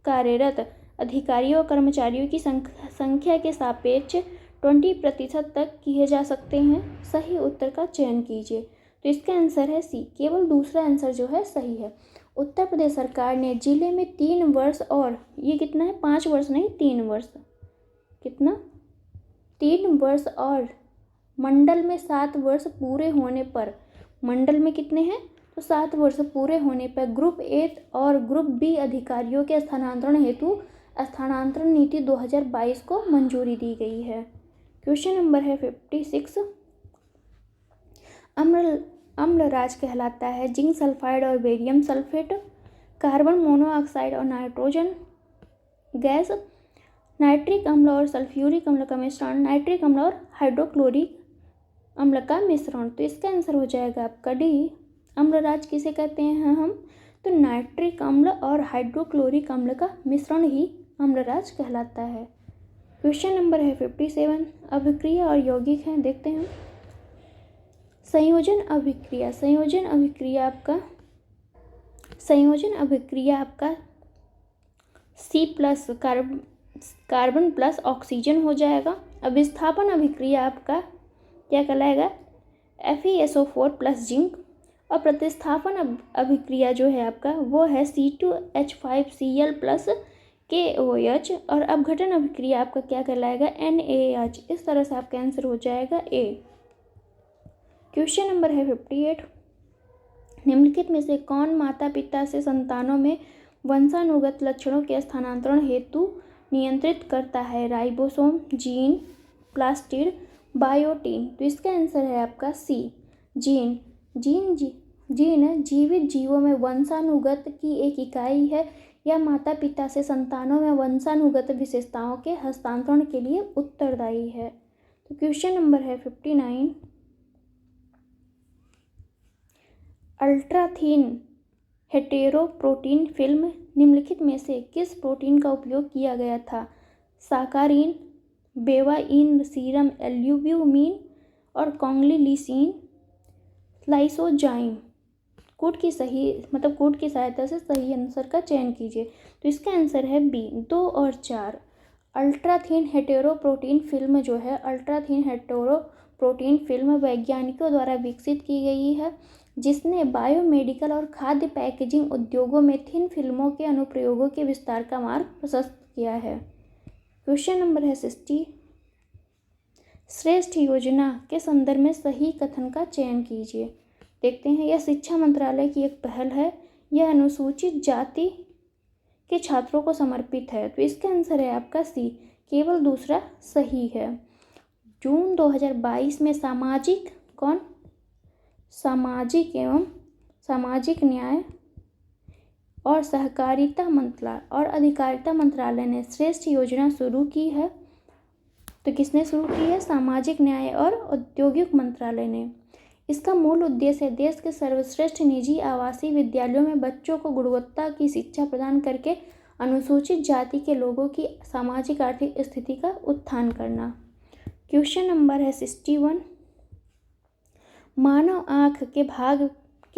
कार्यरत अधिकारियों और कर्मचारियों की संख्या के सापेक्ष 20% तक किए जा सकते हैं। सही उत्तर का चयन कीजिए। तो इसका आंसर है सी। केवल दूसरा आंसर जो है सही है। उत्तर प्रदेश सरकार ने जिले में 3 वर्ष और ये कितना है? 5 वर्ष नहीं, 3 वर्ष। कितना? 3 वर्ष और मंडल में 7 वर्ष पूरे होने पर, मंडल में कितने हैं? तो 7 वर्ष पूरे होने पर ग्रुप ए और ग्रुप बी अधिकारियों के स्थानांतरण हेतु स्थानांतरण नीति 2022 को मंजूरी दी गई है। क्वेश्चन नंबर है 56। अम्लराज कहलाता है जिंक सल्फाइड और बेरियम सल्फेट, कार्बन मोनोऑक्साइड और नाइट्रोजन गैस, नाइट्रिक अम्ल और सल्फ्यूरिक अम्ल का मिश्रण, नाइट्रिक अम्ल और हाइड्रोक्लोरिक अम्ल का मिश्रण। तो इसका आंसर हो जाएगा आपका डी। अम्लराज किसे कहते हैं हम? तो नाइट्रिक अम्ल और हाइड्रोक्लोरिक अम्ल का मिश्रण ही अम्लराज कहलाता है। क्वेश्चन नंबर है 57। अभिक्रिया और यौगिक हैं, देखते हैं। संयोजन अभिक्रिया आपका C+ कार्बन प्लस ऑक्सीजन हो जाएगा। अभिस्थापन अभिक्रिया आपका क्या कहलाएगा? FeSO4 plus zinc. और प्रतिस्थापन अभिक्रिया जो है आपका वो है C2H5Cl प्लस KOH। और अपघटन अभिक्रिया आपका क्या कहलाएगा? NaH। इस तरह से आपका आंसर हो जाएगा ए। क्वेश्चन नंबर है 58। निम्नलिखित में से कौन माता पिता से संतानों में वंशानुगत लक्षणों के स्थानांतरण हेतु नियंत्रित करता है? Ribosome, gene, plastid, biotin. तो इसका आंसर है आपका सी, जीन। जीन जीवित जीवों में वंशानुगत की एक इकाई है। यह माता पिता से संतानों में वंशानुगत विशेषताओं के हस्तांतरण के लिए उत्तरदायी है। तो क्वेश्चन नंबर है 59। अल्ट्राथीन हेटेरोप्रोटीन फिल्म निम्नलिखित में से किस प्रोटीन का उपयोग किया गया था? साकारीन, बेवाइन, सीरम एल्ब्यूमिन और कॉन्ग्लिलिसिन, लाइसोजाइम। कूट की सहायता से सही आंसर का चयन कीजिए। तो इसका आंसर है बी, 2 और 4। अल्ट्राथीन हेटेरोप्रोटीन फिल्म जो है, अल्ट्राथीन हेटेरोप्रोटीन फिल्म वैज्ञानिकों द्वारा विकसित की गई है, जिसने बायोमेडिकल और खाद्य पैकेजिंग उद्योगों में थिन फिल्मों के अनुप्रयोगों के विस्तार का मार्ग प्रशस्त किया है। क्वेश्चन नंबर है 60। श्रेष्ठ योजना के संदर्भ में सही कथन का चयन कीजिए। देखते हैं, यह शिक्षा मंत्रालय की एक पहल है। यह अनुसूचित जाति के छात्रों को समर्पित है। तो इसका आंसर है आपका सी, केवल दूसरा सही है। जून 2022 में सामाजिक न्याय और सहकारिता और अधिकारिता मंत्रालय ने श्रेष्ठ योजना शुरू की है। तो किसने शुरू की है? सामाजिक न्याय और औद्योगिक मंत्रालय ने। इसका मूल उद्देश्य है देश के सर्वश्रेष्ठ निजी आवासीय विद्यालयों में बच्चों को गुणवत्ता की शिक्षा प्रदान करके अनुसूचित जाति के लोगों की सामाजिक आर्थिक स्थिति का उत्थान करना। क्वेश्चन नंबर है 61। मानव आँख के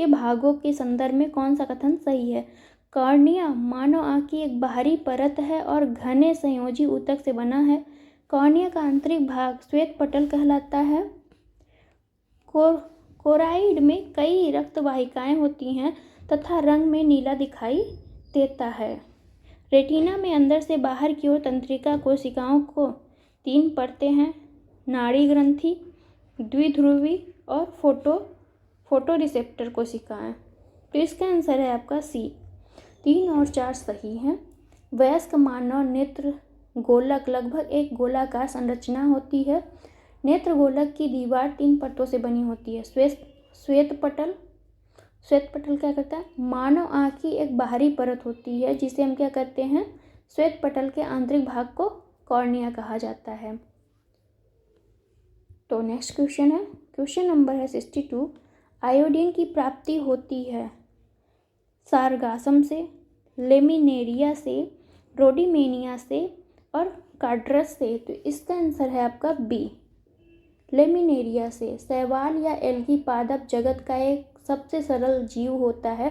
भागों के संदर्भ में कौन सा कथन सही है? कॉर्निया मानव आँख की एक बाहरी परत है और घने संयोजी ऊतक से बना है। कॉर्निया का आंतरिक भाग श्वेत पटल कहलाता है। कोराइड में कई रक्त वाहिकाएं होती हैं तथा रंग में नीला दिखाई देता है। रेटिना में अंदर से बाहर की ओर तंत्रिका कोशिकाओं को 3 परतें हैं, नाड़ी ग्रंथि, द्विध्रुवी और फोटो रिसेप्टर कोशिकाएं। तो इसका आंसर है आपका सी, 3 और 4 सही हैं। वयस्क मानव नेत्र गोलक लगभग एक गोलाकार संरचना होती है। नेत्र गोलक की दीवार 3 परतों से बनी होती है। श्वेत पटल क्या करता है? मानव आँख की एक बाहरी परत होती है जिसे हम क्या कहते हैं? श्वेत पटल के आंतरिक भाग को कॉर्निया कहा जाता है। तो नेक्स्ट क्वेश्चन है, क्वेश्चन नंबर है 62। आयोडीन की प्राप्ति होती है सारगासम से, लेमिनेरिया से, रोडिमेनिया से और कार्डरस से। तो इसका आंसर है आपका बी, लेमिनेरिया से। शैवाल या एल्गी पादप जगत का एक सबसे सरल जीव होता है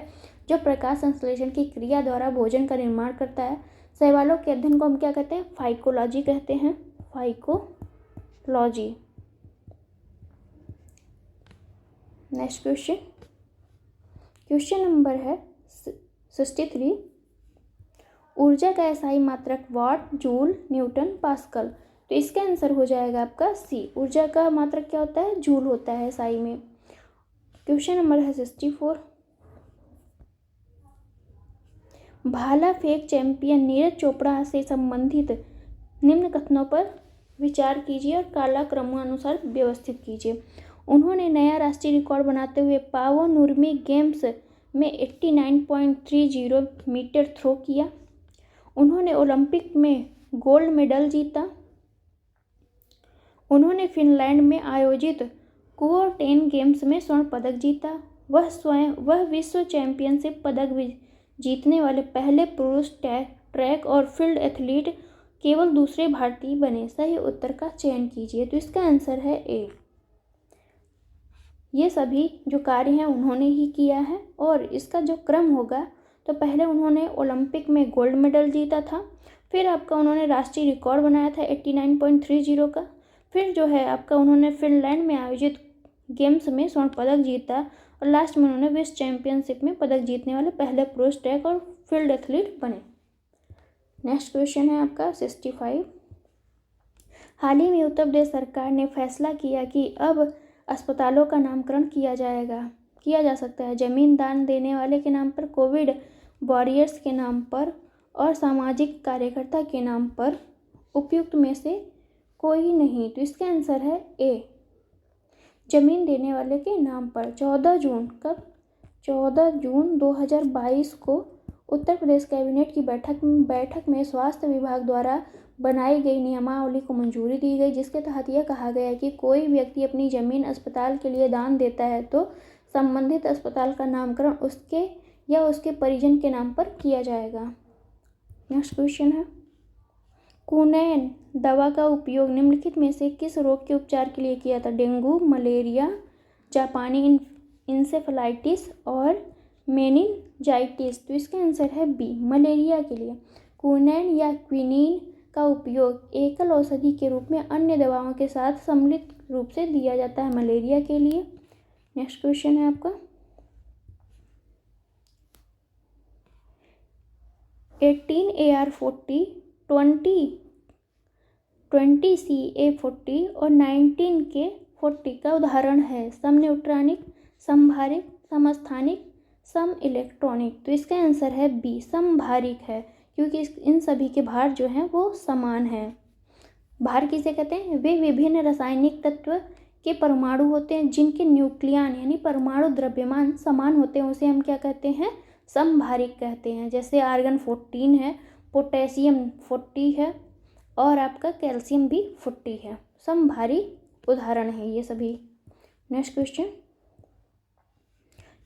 जो प्रकाश संश्लेषण की क्रिया द्वारा भोजन का निर्माण करता है। शैवालों के अध्ययन को हम क्या कहते हैं? फाइकोलॉजी कहते हैं, फाइकोलॉजी। नेक्स्ट क्वेश्चन नंबर है 63। ऊर्जा का एसआई मात्रक वाट, जूल, न्यूटन, पास्कल। तो इसका आंसर हो जाएगा आपका सी, ऊर्जा का मात्रक क्या होता है? जूल होता है एसआई में। क्वेश्चन नंबर है 64। भाला फेंक चैंपियन नीरज चोपड़ा से संबंधित निम्न कथनों पर विचार कीजिए और कालक्रमानुसार व्यवस्थित कीजिए। उन्होंने नया राष्ट्रीय रिकॉर्ड बनाते हुए पावो नुर्मी गेम्स में 89.30 मीटर थ्रो किया। उन्होंने ओलंपिक में गोल्ड मेडल जीता। उन्होंने फिनलैंड में आयोजित कुओर्टेन गेम्स में स्वर्ण पदक जीता। वह विश्व चैंपियनशिप पदक जीतने वाले पहले पुरुष ट्रैक और फील्ड एथलीट, केवल दूसरे भारतीय बने। सही उत्तर का चयन कीजिए। तो इसका आंसर है ए। ये सभी जो कार्य हैं उन्होंने ही किया है और इसका जो क्रम होगा तो पहले उन्होंने ओलंपिक में गोल्ड मेडल जीता था, फिर आपका उन्होंने राष्ट्रीय रिकॉर्ड बनाया था 89.30 का, फिर जो है आपका उन्होंने फिनलैंड में आयोजित गेम्स में स्वर्ण पदक जीता और लास्ट में उन्होंने विश्व चैंपियनशिप में पदक जीतने वाले पहले पुरुष ट्रैक और फील्ड एथलीट बने। नेक्स्ट क्वेश्चन है आपका 65। हाल ही में उत्तर प्रदेश सरकार ने फैसला किया कि अब अस्पतालों का नामकरण किया जा सकता है जमीन दान देने वाले के नाम पर, कोविड वॉरियर्स के नाम पर और सामाजिक कार्यकर्ता के नाम पर। उपयुक्त में से कोई नहीं। तो इसका आंसर है ए, जमीन देने वाले के नाम पर। 14 जून 2022 को उत्तर प्रदेश कैबिनेट की बैठक में स्वास्थ्य विभाग द्वारा बनाई गई नियमावली को मंजूरी दी गई, जिसके तहत यह कहा गया कि कोई व्यक्ति अपनी जमीन अस्पताल के लिए दान देता है तो संबंधित अस्पताल का नामकरण उसके या उसके परिजन के नाम पर किया जाएगा। नेक्स्ट क्वेश्चन है, कुनैन दवा का उपयोग निम्नलिखित में से किस रोग के उपचार के लिए किया था? डेंगू, मलेरिया, जापानी इंसेफेलाइटिस और मेनिनजाइटिस, तो इसका आंसर है बी, मलेरिया के लिए। क्विनैन या क्विनीन का उपयोग एकल औषधि के रूप में अन्य दवाओं के साथ सम्मिलित रूप से दिया जाता है मलेरिया के लिए। नेक्स्ट क्वेश्चन है आपका 18 AR40, 20 CA40 और 19 K40 का उदाहरण है समन्यूट्रॉनिक, समभारिक, समस्थानिक, सम इलेक्ट्रॉनिक, तो इसका आंसर है बी, समभारिक है, क्योंकि इन सभी के भार जो हैं वो समान हैं। भार किसे कहते हैं? वे विभिन्न रासायनिक तत्व के परमाणु होते हैं जिनके न्यूक्लियन यानी परमाणु द्रव्यमान समान होते हैं, उसे हम क्या कहते हैं? समभारिक कहते हैं। जैसे आर्गन 14 है, पोटेशियम 40 है और आपका कैल्शियम भी 40 है। समभारी उदाहरण है ये सभी। नेक्स्ट क्वेश्चन,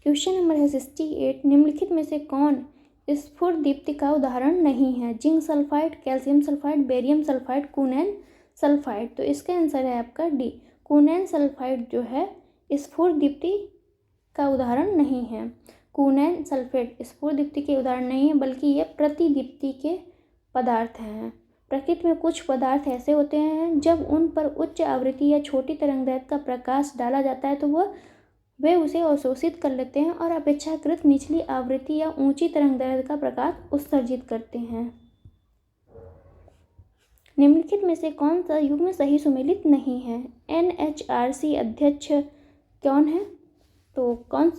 क्वेश्चन नंबर है 68, निम्नलिखित में से कौन स्फुरदीप्ति का उदाहरण नहीं है? Zinc sulphide, calcium sulphide, barium sulphide, quinine sulphide, तो इसका आंसर है आपका डी, क्विनैन सल्फाइड जो है स्फुरदीप्ति का उदाहरण नहीं है। क्विनैन सल्फेट स्फुरदीप्ति के उदाहरण नहीं है, बल्कि ये प्रतिदीप्ति के पदार्थ हैं। प्रकृति में कुछ पदार्थ ऐसे होते हैं जब उन पर उच्च आवृत्ति या छोटी तरंगदैर्घ्य का प्रकाश डाला जाता है तो वे उसे अवशोषित कर लेते हैं और अपेक्षाकृत निचली आवृत्ति या ऊंची तरंगदैर्घ्य का प्रकाश उत्सर्जित करते हैं। निम्नलिखित में से कौन सा युग्म सही सुमेलित नहीं है? NHRC अध्यक्ष कौन है? तो कौन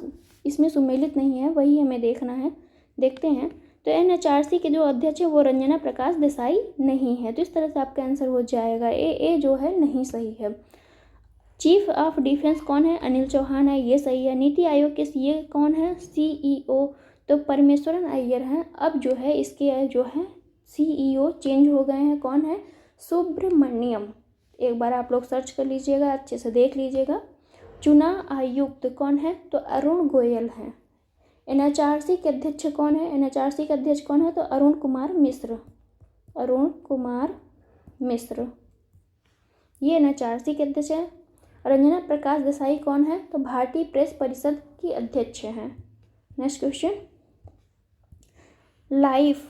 इसमें सुमेलित नहीं है वही हमें देखना है, देखते हैं। तो NHRC के जो अध्यक्ष है वो रंजना प्रकाश देसाई नहीं है, तो इस तरह से आपका आंसर हो जाएगा ए जो है नहीं सही है। चीफ ऑफ डिफेंस कौन है? अनिल चौहान है, ये सही है। नीति आयोग के सीए कौन है? CEO तो परमेश्वरन अय्यर हैं। अब जो है इसके जो है CEO चेंज हो गए हैं, कौन है? सुब्रमण्यम। एक बार आप लोग सर्च कर लीजिएगा, अच्छे से देख लीजिएगा। चुनाव आयुक्त कौन है? तो अरुण गोयल हैं। NHRC के अध्यक्ष कौन है? NHRC के अध्यक्ष कौन है? तो अरुण कुमार मिश्र, अरुण कुमार मिश्र ये NHRC के अध्यक्ष हैं। रंजना प्रकाश देसाई कौन है? तो भारतीय प्रेस परिषद की अध्यक्ष हैं। नेक्स्ट क्वेश्चन, लाइफ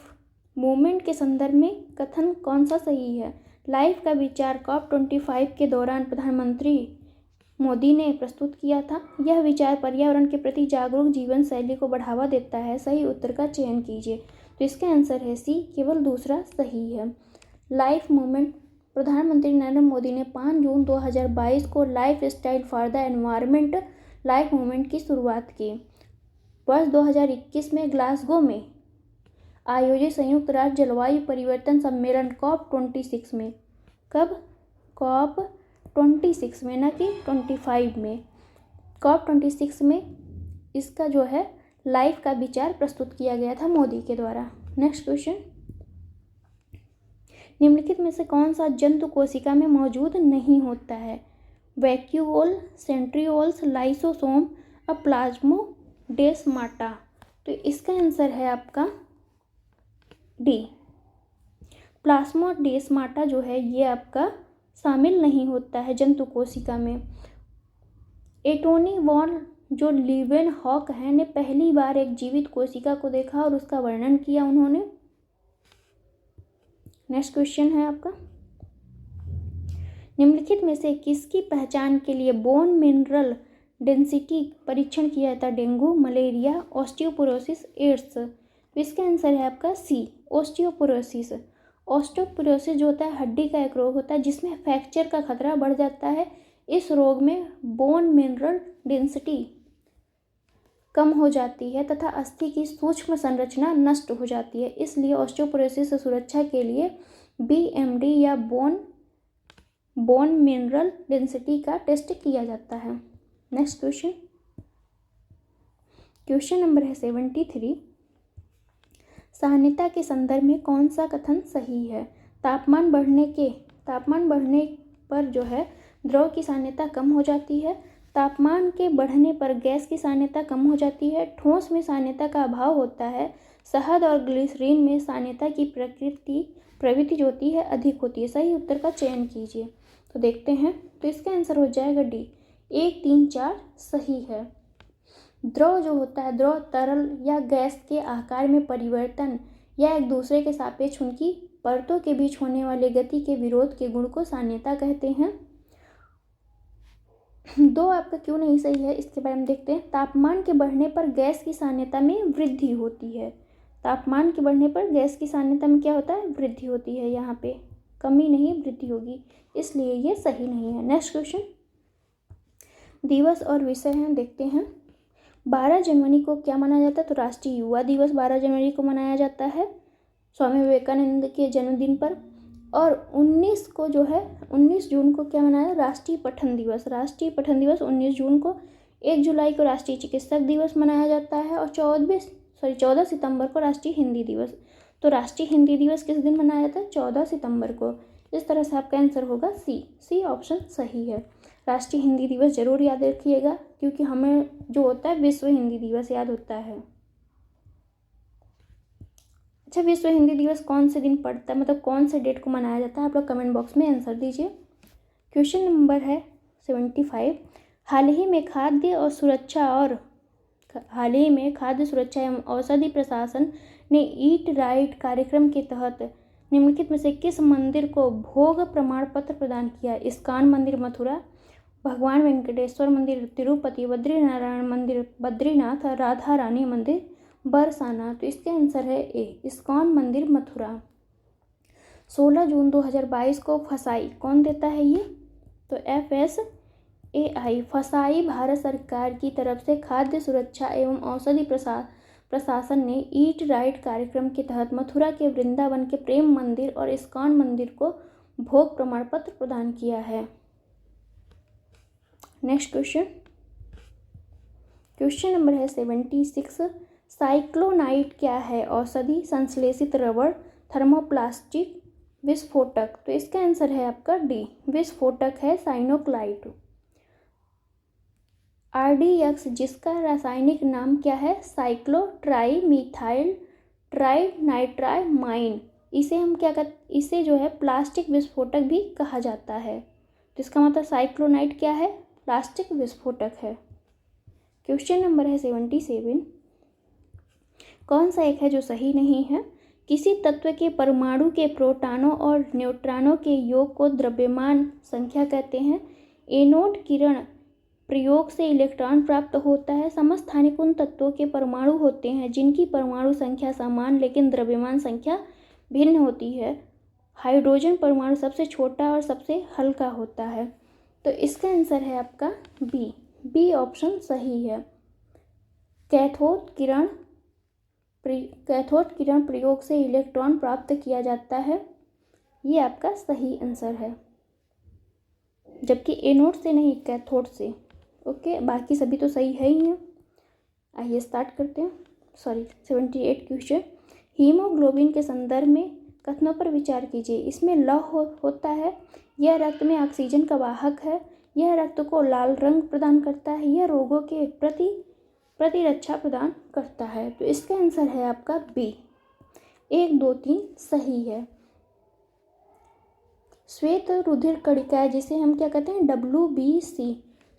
मूवमेंट के संदर्भ में कथन कौन सा सही है? लाइफ का विचार COP25 के दौरान प्रधानमंत्री मोदी ने प्रस्तुत किया था। यह विचार पर्यावरण के प्रति जागरूक जीवन शैली को बढ़ावा देता है। सही उत्तर का चयन कीजिए, तो इसका आंसर है सी, केवल दूसरा सही है। लाइफ मूवमेंट प्रधानमंत्री नरेंद्र मोदी ने 5 जून 2022 को life style for the environment life movement की शुरुआत की। वर्ष 2021 में ग्लासगो में आयोजित संयुक्त राष्ट्र जलवायु परिवर्तन सम्मेलन COP26 में, कब? COP26 में, ना कि 25 में, COP26 में इसका जो है लाइफ का विचार प्रस्तुत किया गया था मोदी के द्वारा। नेक्स्ट क्वेश्चन, निम्नलिखित में से कौन सा जंतु कोशिका में मौजूद नहीं होता है? वैक्यूओल, सेंट्रियोल्स, लाइसोसोम और प्लाज्मोडेस्माटा, तो इसका आंसर है आपका डी, प्लाज्मोडेस्माटा जो है ये आपका शामिल नहीं होता है जंतु कोशिका में। एंटोनी वॉन जो लीवेनहॉक हैं ने पहली बार एक जीवित कोशिका को देखा और उसका वर्णन किया उन्होंने। नेक्स्ट क्वेश्चन है आपका, निम्नलिखित में से किसकी पहचान के लिए बोन मिनरल डेंसिटी परीक्षण किया जाता है? डेंगू, मलेरिया, ऑस्टियोपोरोसिस, एड्स, तो इसका आंसर है आपका सी, ऑस्टियोपोरोसिस। ऑस्टियोपोरोसिस जो होता है हड्डी का एक रोग होता है जिसमें फ्रैक्चर का खतरा बढ़ जाता है। इस रोग में बोन मिनरल डेंसिटी कम हो जाती है तथा अस्थि की सूक्ष्म संरचना नष्ट हो जाती है, इसलिए ऑस्टियोपोरोसिस से सुरक्षा के लिए BMD या बोन मिनरल डेंसिटी का टेस्ट किया जाता है। नेक्स्ट क्वेश्चन, क्वेश्चन नंबर है 73, सान्यता के संदर्भ में कौन सा कथन सही है? तापमान बढ़ने पर जो है द्रव की सान्यता कम हो जाती है। तापमान के बढ़ने पर गैस की सान्यता कम हो जाती है। ठोस में सान्यता का अभाव होता है। शहद और ग्लिसरीन में सान्यता की प्रवृत्ति जो होती है अधिक होती है। सही उत्तर का चयन कीजिए, तो देखते हैं, तो इसका आंसर हो जाएगा डी, 1, 3, 4 सही है। द्रव जो होता है, द्रव तरल या गैस के आकार में परिवर्तन या एक दूसरे के सापेक्ष उनकी परतों के बीच होने वाले गति के विरोध के गुण को साम्यता कहते हैं। 2 आपका क्यों नहीं सही है, इसके बारे में देखते हैं। तापमान के बढ़ने पर गैस की साम्यता में वृद्धि होती है। तापमान के बढ़ने पर गैस की साम्यता में क्या होता है, वृद्धि होती है। यहाँ पे कमी नहीं वृद्धि होगी, इसलिए ये सही नहीं है। नेक्स्ट क्वेश्चन, दिवस और विषय हैं, देखते हैं। 12 जनवरी को क्या मनाया जाता है, तो राष्ट्रीय युवा दिवस 12 जनवरी को मनाया जाता है स्वामी विवेकानंद के जन्मदिन पर। और 19 को जो है 19 जून को क्या मनाया, राष्ट्रीय पठन दिवस। राष्ट्रीय पठन दिवस 19 जून को। 1 जुलाई को राष्ट्रीय चिकित्सक दिवस मनाया जाता है और 14 सितंबर को राष्ट्रीय हिंदी दिवस। तो राष्ट्रीय हिंदी दिवस किस दिन मनाया जाता है, 14 सितंबर को। इस तरह से आपका आंसर होगा सी ऑप्शन सही है। राष्ट्रीय हिंदी दिवस जरूर याद रखिएगा, क्योंकि हमें जो होता है विश्व हिंदी दिवस याद होता है। अच्छा, विश्व हिंदी दिवस कौन से दिन पड़ता है, मतलब कौन से डेट को मनाया जाता है, आप लोग कमेंट बॉक्स में आंसर दीजिए। क्वेश्चन नंबर है 75। हाल ही में खाद्य सुरक्षा एवं औषधि प्रशासन ने ईट राइट कार्यक्रम के तहत निम्नलिखित में से किस मंदिर को भोग प्रमाण पत्र प्रदान किया। इस्कॉन मंदिर मथुरा, भगवान वेंकटेश्वर मंदिर तिरुपति, बद्रीनारायण मंदिर बद्रीनाथ, राधा रानी मंदिर बरसाना। तो इसके आंसर है ए, इस्कॉन मंदिर मथुरा। 16 जून 2022 को फसाई कौन देता है ये, तो FSAI फसाई भारत सरकार की तरफ से खाद्य सुरक्षा एवं औषधि प्रशासन ने ईट राइट कार्यक्रम के तहत मथुरा के वृंदावन के प्रेम मंदिर और इस्कॉन मंदिर को भोग प्रमाण पत्र प्रदान किया है। नेक्स्ट क्वेश्चन नंबर है 76। साइक्लोनाइट क्या है, औषधि, संश्लेषित रबड़, थर्मोप्लास्टिक, विस्फोटक। तो इसका आंसर है आपका डी, विस्फोटक है साइनोक्लाइड। RDX जिसका रासायनिक नाम क्या है, साइक्लोट्राइमीथाइल ट्राइनाइट्रामाइन। इसे हम क्या कहते, इसे जो है प्लास्टिक विस्फोटक भी कहा जाता है। तो इसका मतलब साइक्लोनाइट क्या है, प्लास्टिक विस्फोटक है। क्वेश्चन नंबर है 77। कौन सा एक है जो सही नहीं है। किसी तत्व के परमाणु के प्रोटॉनों और न्यूट्रॉनों के योग को द्रव्यमान संख्या कहते हैं। एनोड किरण प्रयोग से इलेक्ट्रॉन प्राप्त होता है। समस्थानिक उन तत्वों के परमाणु होते हैं जिनकी परमाणु संख्या समान लेकिन द्रव्यमान संख्या भिन्न होती है। हाइड्रोजन परमाणु सबसे छोटा और सबसे हल्का होता है। तो इसका आंसर है आपका बी ऑप्शन सही है। कैथोड किरण प्रयोग से इलेक्ट्रॉन प्राप्त किया जाता है, ये आपका सही आंसर है, जबकि एनोड से नहीं कैथोड से। ओके, बाकी सभी तो सही है ही हैं। आइए स्टार्ट करते हैं। 78 क्वेश्चन। हीमोग्लोबिन के संदर्भ में कथनों पर विचार कीजिए। इसमें लौह होता है, यह रक्त में ऑक्सीजन का वाहक है, यह रक्त को लाल रंग प्रदान करता है, यह रोगों के प्रतिरक्षा प्रदान करता है। तो इसका आंसर है आपका बी, 1 2 3 सही है। श्वेत रुधिर कणिकाएं जिसे हम क्या कहते हैं, WBC,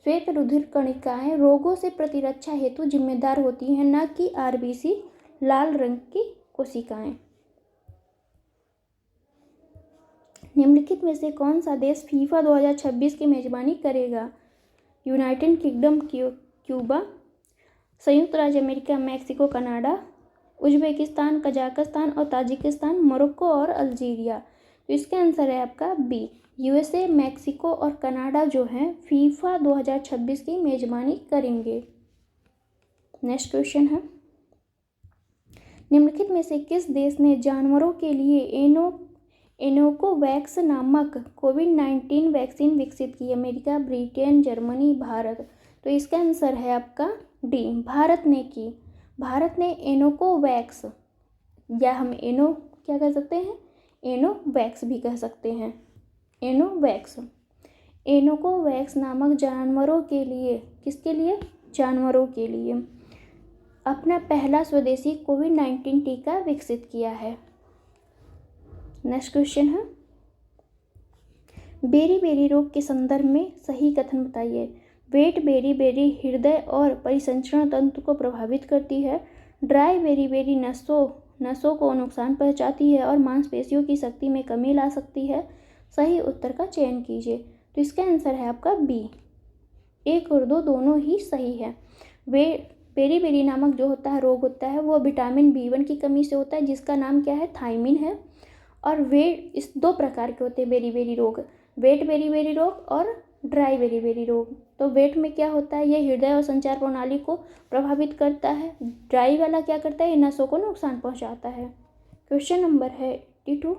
श्वेत रुधिर कणिकाएं रोगों से प्रतिरक्षा हेतु जिम्मेदार होती हैं, न कि RBC, लाल रंग की कोशिकाएं। निम्नलिखित में से कौन सा देश फीफा 2026 की मेजबानी करेगा। यूनाइटेड किंगडम, क्यूबा, संयुक्त राज्य America, Mexico, Canada, Uzbekistan, Kazakhstan और ताजिकिस्तान, मोरक्को और अल्जीरिया। तो इसका आंसर है आपका बी, USA, मैक्सिको और कनाडा जो हैं फीफा 2026 की मेजबानी करेंगे। नेक्स्ट क्वेश्चन है, निम्नलिखित में से किस देश ने जानवरों के लिए एनोकोवैक्स नामक कोविड-19 वैक्सीन विकसित की। America, Britain, Germany, Bharat. तो इसका आंसर है आपका डी, भारत ने की। भारत ने एनोकोवैक्स, या हम क्या कह सकते हैं, एनोवैक्स भी कह सकते हैं। एनोकोवैक्स नामक जानवरों के लिए, किसके लिए, जानवरों के लिए अपना पहला स्वदेशी कोविड-19 टीका विकसित किया है। नेक्स्ट क्वेश्चन है, बेरी बेरी रोग के संदर्भ में सही कथन बताइए। वेट बेरी हृदय और परिसंचरण तंत्र को प्रभावित करती है। ड्राई बेरी नसों को नुकसान पहुंचाती है और मांसपेशियों की शक्ति में कमी ला सकती है। सही उत्तर का चयन कीजिए। तो इसका आंसर है आपका बी। 1 और 2 दोनों ही सही है। वे बेरी नामक जो होता है रोग होता है वो विटामिन B1 की कमी से होता है, जिसका नाम क्या है, थायमिन है। और वे इस 2 प्रकार के होते हैं बेरी रोग, वेट बेरी रोग और ड्राई बेरी रोग। तो वेट में क्या होता है, ये हृदय और संचार प्रणाली को प्रभावित करता है। ड्राई वाला क्या करता है, ये नसों को नुकसान पहुंचाता है। क्वेश्चन नंबर है 82,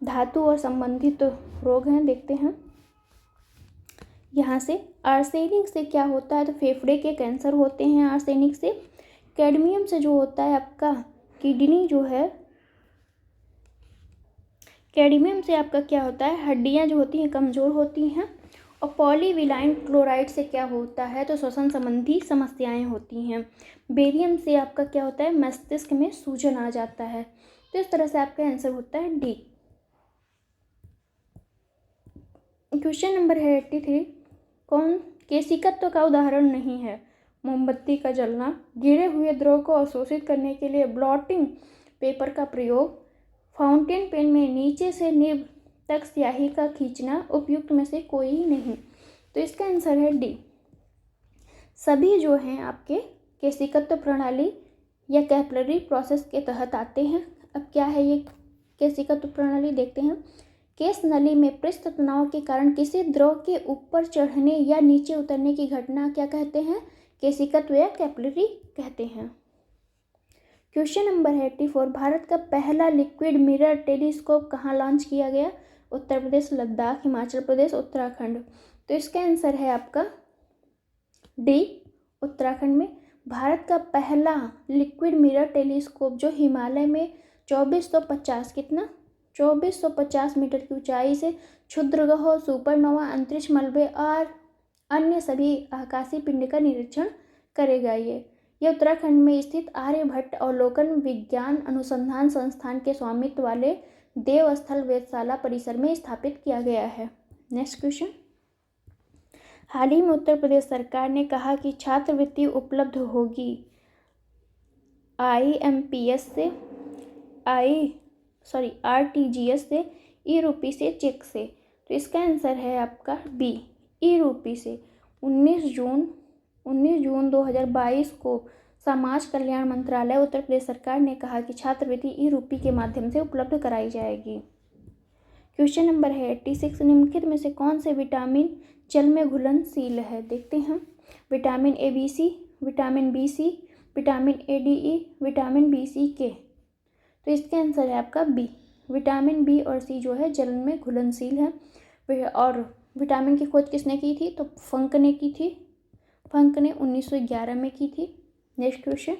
धातु और संबंधित रोग हैं, देखते हैं यहाँ से। आर्सेनिक से क्या होता है, तो फेफड़े के कैंसर होते हैं आर्सेनिक से। कैडमियम से जो होता है आपका किडनी जो है, कैडमियम से आपका क्या होता है, हड्डियां जो होती हैं कमज़ोर होती हैं। और पॉलीविलाइन क्लोराइड से क्या होता है, तो श्वसन संबंधी समस्याएं होती हैं। बेरियम से आपका क्या होता है, मस्तिष्क में सूजन आ जाता है। तो इस तरह से आपका आंसर होता है डी। क्वेश्चन नंबर है 83, कौन केशिकत्व का उदाहरण नहीं है। मोमबत्ती का जलना, गिरे हुए द्रव को अवशोषित करने के लिए ब्लॉटिंग पेपर का प्रयोग, फाउंटेन पेन में नीचे से निब तक स्याही का खींचना, उपयुक्त में से कोई नहीं। तो इसका आंसर है डी। सभी जो हैं आपके केशिकत्व प्रणाली या कैपिलरी प्रोसेस के तहत आते हैं। अब क्या है ये केशिकत्व प्रणाली, देखते हैं। केश नली में पृष्ठ तनाव के कारण किसी द्रव के ऊपर चढ़ने या नीचे उतरने की घटना क्या कहते हैं, केशिकत्व या कैपिलरी कहते हैं। क्वेश्चन नंबर 84, भारत का पहला लिक्विड मिरर टेलीस्कोप कहाँ लॉन्च किया गया। उत्तर प्रदेश, लद्दाख, हिमाचल प्रदेश, उत्तराखंड। तो इसका आंसर है आपका डी, उत्तराखंड में। भारत का पहला लिक्विड मिरर टेलीस्कोप जो हिमालय में 2450 मीटर की ऊंचाई से क्षुद्रग्रहों, सुपरनोवा, अंतरिक्ष मलबे और अन्य सभी आकाशीय पिंड का निरीक्षण करेगा। ये उत्तराखंड में स्थित आर्यभट्ट अवलोकन विज्ञान अनुसंधान संस्थान के स्वामित्व वाले देवस्थल वेधशाला परिसर में स्थापित किया गया है। नेक्स्ट क्वेश्चन, हाल ही में उत्तर प्रदेश सरकार ने कहा कि छात्रवृत्ति उपलब्ध होगी IMPS से RTGS से, ई-रूपी से, चेक से। तो इसका आंसर है आपका बी, ई-रूपी से। 19 जून 2022 को समाज कल्याण मंत्रालय उत्तर प्रदेश सरकार ने कहा कि छात्रवृत्ति ई-रूपी के माध्यम से उपलब्ध कराई जाएगी। क्वेश्चन नंबर है 86, निम्नलिखित में से कौन से विटामिन जल में घुलनशील है, देखते हैं। Vitamin ABC, vitamin BC, vitamin ADE, vitamin BCK। तो इसका आंसर है आपका बी, विटामिन B और C जो है जल में घुलनशील है। और विटामिन की खोज किसने की थी, तो फंक ने की थी। फंक ने 1911 में की थी। नेक्स्ट क्वेश्चन,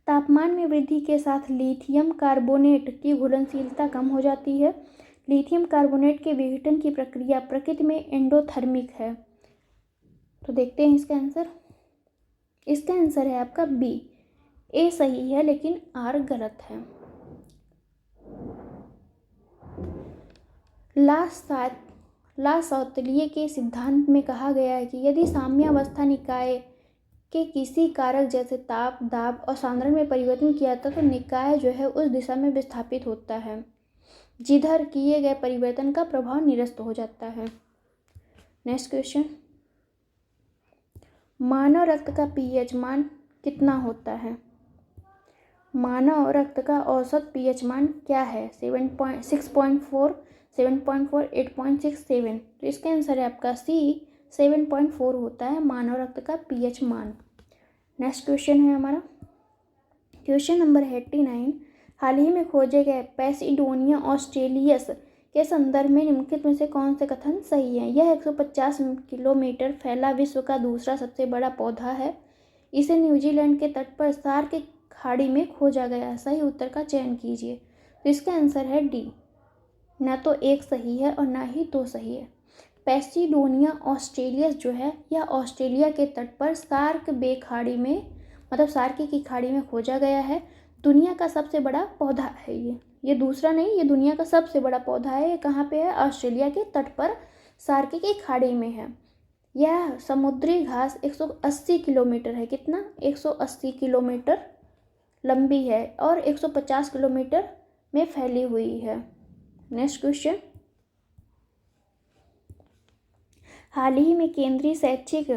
तापमान में वृद्धि के साथ लिथियम कार्बोनेट की घुलनशीलता कम हो जाती है। लिथियम कार्बोनेट के विघटन की प्रक्रिया प्रकृति में एंडोथर्मिक है। तो देखते हैं इसका आंसर। इसका आंसर है आपका बी, ए सही है लेकिन आर गलत है। ला सौतलिए के सिद्धांत में कहा गया है कि यदि साम्यावस्था निकाय के किसी कारक जैसे ताप, दाब और सांद्रण में परिवर्तन किया जाता तो निकाय जो है उस दिशा में विस्थापित होता है जिधर किए गए परिवर्तन का प्रभाव निरस्त हो जाता है। नेक्स्ट क्वेश्चन, मानव रक्त का pH मान कितना होता है। मानव रक्त का औसत pH मान क्या है, 6.4, 7.4, 8.67। तो इसका आंसर है आपका सी, 7.4 होता है मानव रक्त का pH मान। नेक्स्ट क्वेश्चन है हमारा क्वेश्चन नंबर 89, हाल ही में खोजे गए पैसिडोनिया ऑस्ट्रेलियस के संदर्भ में निम्नलिखित में से कौन से कथन सही है। यह 150 किलोमीटर फैला विश्व का दूसरा सबसे बड़ा पौधा है। इसे न्यूजीलैंड के तट पर सार्क की खाड़ी में खोजा गया। सही उत्तर का चयन कीजिए। तो इसका आंसर है डी, ना तो एक सही है और ना ही दो सही है। पैसिडोनिया ऑस्ट्रेलियस जो है यह ऑस्ट्रेलिया के तट पर सार्क बे खाड़ी में, मतलब सार्की की खाड़ी में खोजा गया है। दुनिया का सबसे बड़ा पौधा है ये दूसरा नहीं, ये दुनिया का सबसे बड़ा पौधा है। ये कहाँ पे है, ऑस्ट्रेलिया के तट पर सार्की की खाड़ी में है। यह समुद्री घास 180 किलोमीटर है। कितना? 180 किलोमीटर लंबी है और 150 किलोमीटर में फैली हुई है। नेक्स्ट क्वेश्चन, हाल ही में केंद्रीय शैक्षिक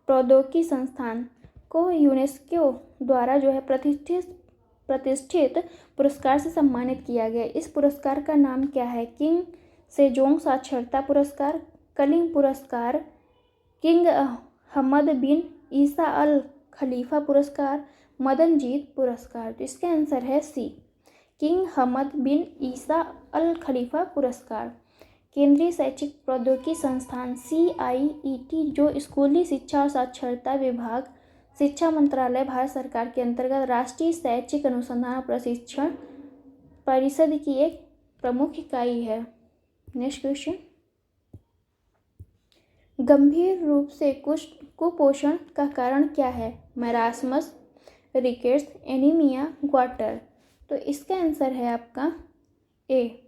प्रौद्योगिकी संस्थान को यूनेस्को द्वारा जो है प्रतिष्ठित पुरस्कार से सम्मानित किया गया। इस पुरस्कार का नाम क्या है? किंग सेजोंग साक्षरता पुरस्कार, कलिंग पुरस्कार, किंग हमद बिन ईसा अल खलीफा पुरस्कार, मदनजीत पुरस्कार। तो इसका आंसर है सी, किंग हमद बिन ईसा अल खलीफा पुरस्कार। केंद्रीय शैक्षिक प्रौद्योगिकी संस्थान CIET जो स्कूली शिक्षा और साक्षरता विभाग, शिक्षा मंत्रालय, भारत सरकार के अंतर्गत राष्ट्रीय शैक्षिक अनुसंधान और प्रशिक्षण परिषद की एक प्रमुख इकाई है। नेक्स्ट क्वेश्चन, गंभीर रूप से कुपोषण का कारण क्या है? Marasmus, rickets, anaemia, goitre. तो इसका आंसर है आपका ए,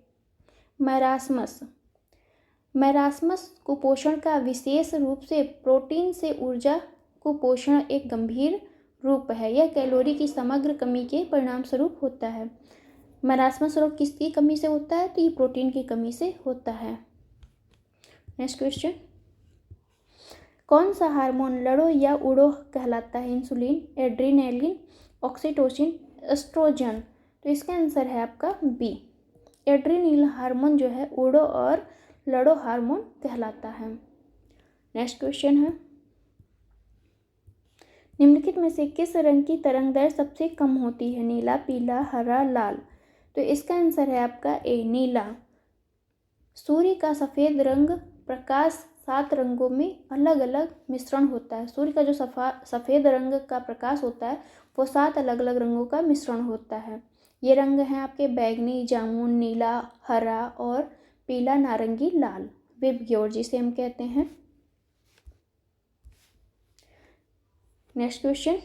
मैरास्मस। मैरास्मस कुपोषण का विशेष रूप से प्रोटीन से ऊर्जा कुपोषण एक गंभीर रूप है। यह कैलोरी की समग्र कमी के परिणाम स्वरूप होता है। मैरास्मस रोग किसकी कमी से होता है? तो ये प्रोटीन की कमी से होता है। नेक्स्ट क्वेश्चन, कौन सा हार्मोन लड़ो या उड़ो कहलाता है? Insulin, adrenaline, oxytocin, oestrogen. तो इसका आंसर है आपका बी, एड्रीनल हार्मोन जो है उड़ो और लड़ो हार्मोन कहलाता है। नेक्स्ट क्वेश्चन है, निम्नलिखित में से किस रंग की तरंगदैर्घ्य सबसे कम होती है? नीला, पीला, हरा, लाल। तो इसका आंसर है आपका ए, नीला। सूर्य का सफ़ेद रंग प्रकाश 7 रंगों में अलग अलग मिश्रण होता है। सूर्य का जो सफ़ेद रंग का प्रकाश होता है वो 7 अलग अलग रंगों का मिश्रण होता है। ये रंग हैं आपके बैगनी, जामुन, नीला, हरा और पीला, नारंगी, लाल, विबग्योर जिसे हम कहते हैं। नेक्स्ट क्वेश्चन,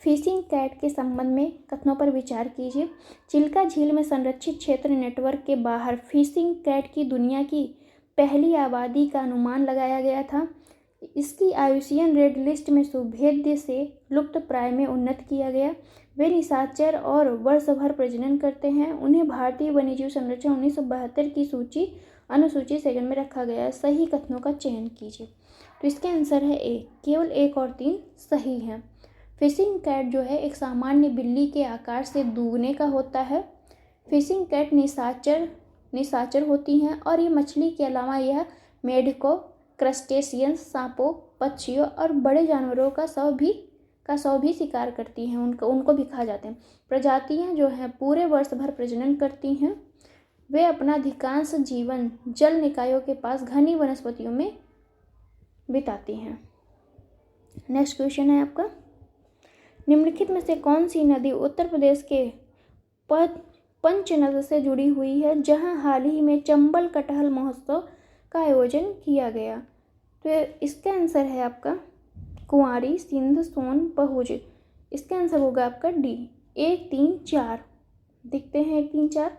फिशिंग कैट के संबंध में कथनों पर विचार कीजिए। चिल्का झील में संरक्षित क्षेत्र नेटवर्क के बाहर फिशिंग कैट की दुनिया की पहली आबादी का अनुमान लगाया गया था। इसकी आईयूसीएन रेड लिस्ट में सुभेद्य से लुप्त प्राय में उन्नत किया गया। वे निशाचर और वर्षभर प्रजनन करते हैं। उन्हें भारतीय वन्यजीव संरक्षण 1972 की अनुसूची सेकंड में रखा गया है। सही कथनों का चयन कीजिए। तो इसके आंसर है ए, केवल 1 और 3 सही हैं। फिशिंग कैट जो है एक सामान्य बिल्ली के आकार से दुगने का होता है। फिशिंग कैट निशाचर होती हैं और ये मछली के अलावा यह मेढकों, क्रस्टेशियंस, सांपों, पक्षियों और बड़े जानवरों का शव भी शिकार करती हैं। उनको भी खा जाते हैं। प्रजातियां जो हैं पूरे वर्ष भर प्रजनन करती हैं। वे अपना अधिकांश जीवन जल निकायों के पास घनी वनस्पतियों में बिताती हैं। नेक्स्ट क्वेश्चन है आपका, निम्नलिखित में से कौन सी नदी उत्तर प्रदेश के पंचनद से जुड़ी हुई है, जहां हाल ही में चंबल कटहल महोत्सव का आयोजन किया गया? तो इसका आंसर है आपका कुंवारी, सिंध, सोन, पहुज। इसका आंसर होगा आपका डी, 1, 3, 4। दिखते हैं 1, 3, 4।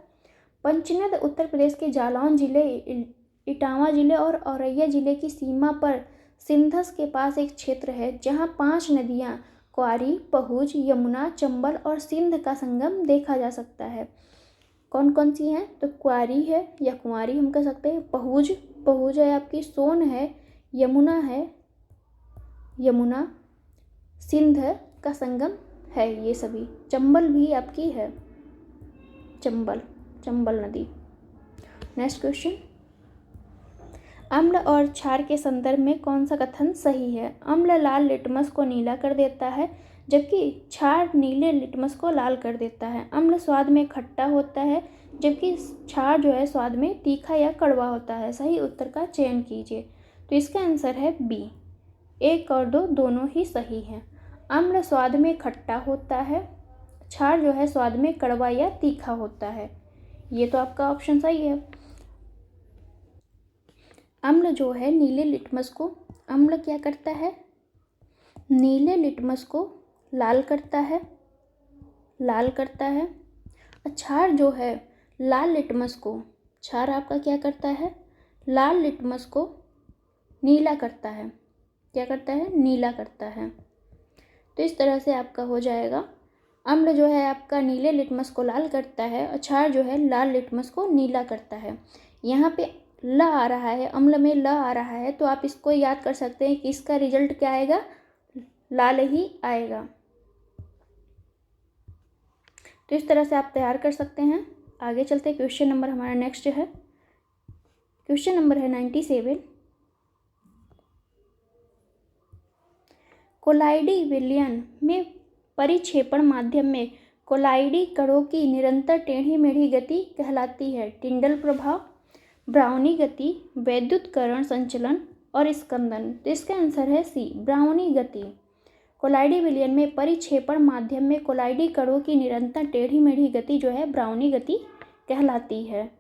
पंचनद उत्तर प्रदेश के जालौन जिले, इटावा जिले और औरैया जिले की सीमा पर सिंधस के पास एक क्षेत्र है जहां 5 नदियां क्वारी, पहुज, यमुना, चंबल और सिंध का संगम देखा जा सकता है। कौन कौन सी हैं? तो क्वारी है या कुंवारी हम कह सकते हैं, पहुज है आपकी, सोन है, यमुना, सिंध का संगम है ये सभी। चंबल भी आपकी है, चंबल नदी। नेक्स्ट क्वेश्चन, अम्ल और क्षार के संदर्भ में कौन सा कथन सही है? अम्ल लाल लिटमस को नीला कर देता है जबकि क्षार नीले लिटमस को लाल कर देता है। अम्ल स्वाद में खट्टा होता है जबकि क्षार जो है स्वाद में तीखा या कड़वा होता है। सही उत्तर का चयन कीजिए। तो इसका आंसर है बी, 1 और 2 दोनों ही सही हैं। अम्ल स्वाद में खट्टा होता है, क्षार जो है स्वाद में कड़वा या तीखा होता है। ये तो आपका ऑप्शन सही है। अम्ल जो है नीले लिटमस को, अम्ल क्या करता है? नीले लिटमस को लाल करता है। क्षार जो है लाल लिटमस को क्षार आपका क्या करता है, लाल लिटमस को नीला करता है। क्या करता है, नीला करता है। तो इस तरह से आपका हो जाएगा, अम्ल जो है आपका नीले लिटमस को लाल करता है और क्षार जो है लाल लिटमस को नीला करता है। यहाँ पे ल आ रहा है, अम्ल में ल आ रहा है, तो आप इसको याद कर सकते हैं कि इसका रिजल्ट क्या आएगा, लाल ही आएगा। तो इस तरह से आप तैयार कर सकते हैं। आगे चलते हैं, क्वेश्चन नंबर हमारा नेक्स्ट है, क्वेश्चन नंबर है 97। कोलाइडी विलयन में परिक्षेपण माध्यम में कोलाइडी कणों की निरंतर टेढ़ी मेढ़ी गति कहलाती है टिंडल प्रभाव, ब्राउनी गति, वैद्युतकरण संचलन और स्कंदन। तो इसका आंसर है सी, ब्राउनी गति। कोलाइडी विलयन में परिक्षेपण माध्यम में कोलाइडी कणों की निरंतर टेढ़ी मेढ़ी गति जो है ब्राउनी गति कहलाती है।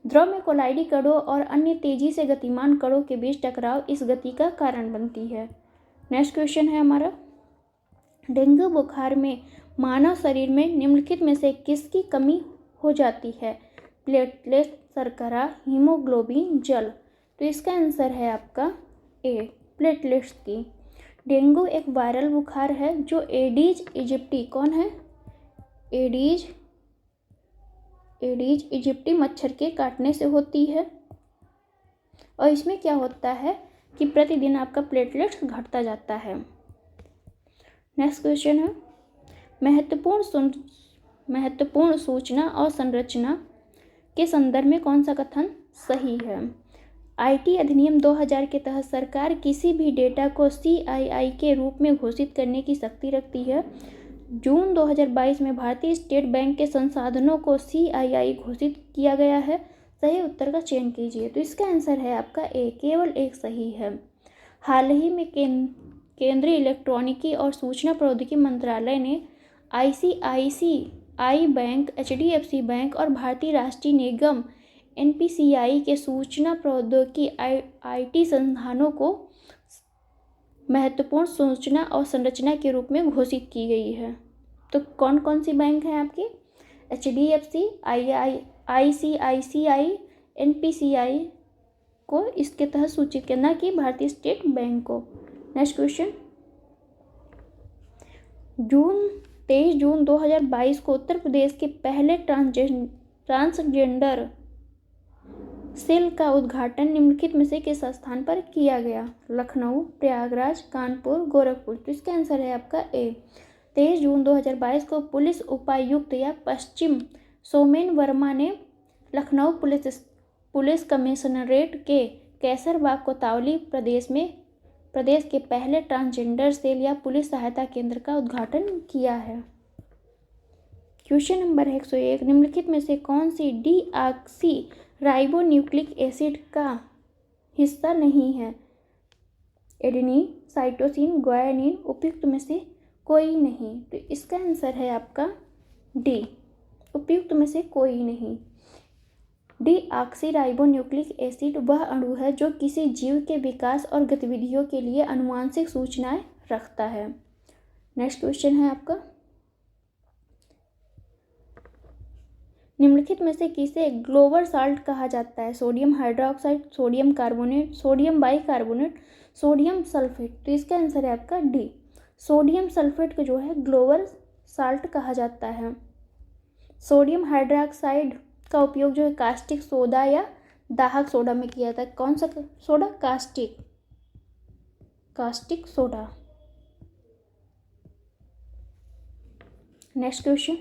द्रव में कोलाइडी कणों और अन्य तेजी से गतिमान कणों के बीच टकराव इस गति का कारण बनती है। नेक्स्ट क्वेश्चन है हमारा, डेंगू बुखार में मानव शरीर में निम्नलिखित में से किसकी कमी हो जाती है, प्लेटलेट, शर्करा, हीमोग्लोबिन, जल। तो इसका आंसर है आपका ए, प्लेटलेट्स की। डेंगू एक वायरल बुखार है जो एडीज इजिप्टी, कौन है, एडीज इजिप्टी मच्छर के काटने से होती है। और इसमें क्या होता है कि प्रतिदिन आपका प्लेटलेट्स घटता जाता है। नेक्स्ट क्वेश्चन है, महत्वपूर्ण सूचना और संरचना के संदर्भ में कौन सा कथन सही है। आईटी अधिनियम 2000 के तहत सरकार किसी भी डेटा को सीआईआई के रूप में घोषित करने की शक्ति रखती है। जून 2022 में भारतीय स्टेट बैंक के संसाधनों को सीआईआई घोषित किया गया है। सही उत्तर का चयन कीजिए। तो इसका आंसर है आपका ए, केवल एक सही है। हाल ही में केंद्रीय इलेक्ट्रॉनिकी और सूचना प्रौद्योगिकी मंत्रालय ने आईसीआईसीआई बैंक, एचडीएफसी बैंक और भारतीय राष्ट्रीय निगम एनपीसीआई के सूचना प्रौद्योगिकी आईटी संस्थानों को महत्वपूर्ण सूचना और संरचना के रूप में घोषित की गई है। तो कौन कौन सी बैंक है आपकी, एचडीएफसी, आईसीआईसीआई, एनपीसीआई को इसके तहत सूचित करना कि भारतीय स्टेट बैंक को। नेक्स्ट क्वेश्चन, 23 जून 2022 को उत्तर प्रदेश के पहले ट्रांसजेंडर सेल का उद्घाटन निम्नलिखित में से किस स्थान पर किया गया, लखनऊ, प्रयागराज, कानपुर, गोरखपुर। तो इसका आंसर है आपका ए, 23 जून 2022 को पुलिस उपायुक्त या पश्चिम सोमेन वर्मा ने लखनऊ पुलिस कमिश्नरेट के कैसरबाग कोतवाली प्रदेश के पहले ट्रांसजेंडर सेल या पुलिस सहायता केंद्र का उद्घाटन किया है। क्वेश्चन नंबर 101, निम्नलिखित में से कौन सी डीऑक्सी राइबोन्यूक्लिक एसिड का हिस्सा नहीं है, एडेनिन, साइटोसिन, ग्वानिन, उपयुक्त में से कोई नहीं। तो इसका आंसर है आपका डी, उपयुक्त में से कोई नहीं। डीऑक्सीराइबोन्यूक्लिक एसिड वह अणु है जो किसी जीव के विकास और गतिविधियों के लिए आनुवांशिक सूचनाएं रखता है। नेक्स्ट क्वेश्चन है आपका, निम्नलिखित में से किसे ग्लोबल साल्ट कहा जाता है, sodium hydroxide, sodium carbonate, sodium bicarbonate, sodium sulphate. तो इसका आंसर है आपका डी, सोडियम सल्फेट को जो है ग्लोबल साल्ट कहा जाता है। सोडियम हाइड्रोक्साइड का उपयोग जो है कास्टिक सोडा या दाहक सोडा में किया जाता है। कौन सा soda, caustic soda. Next question,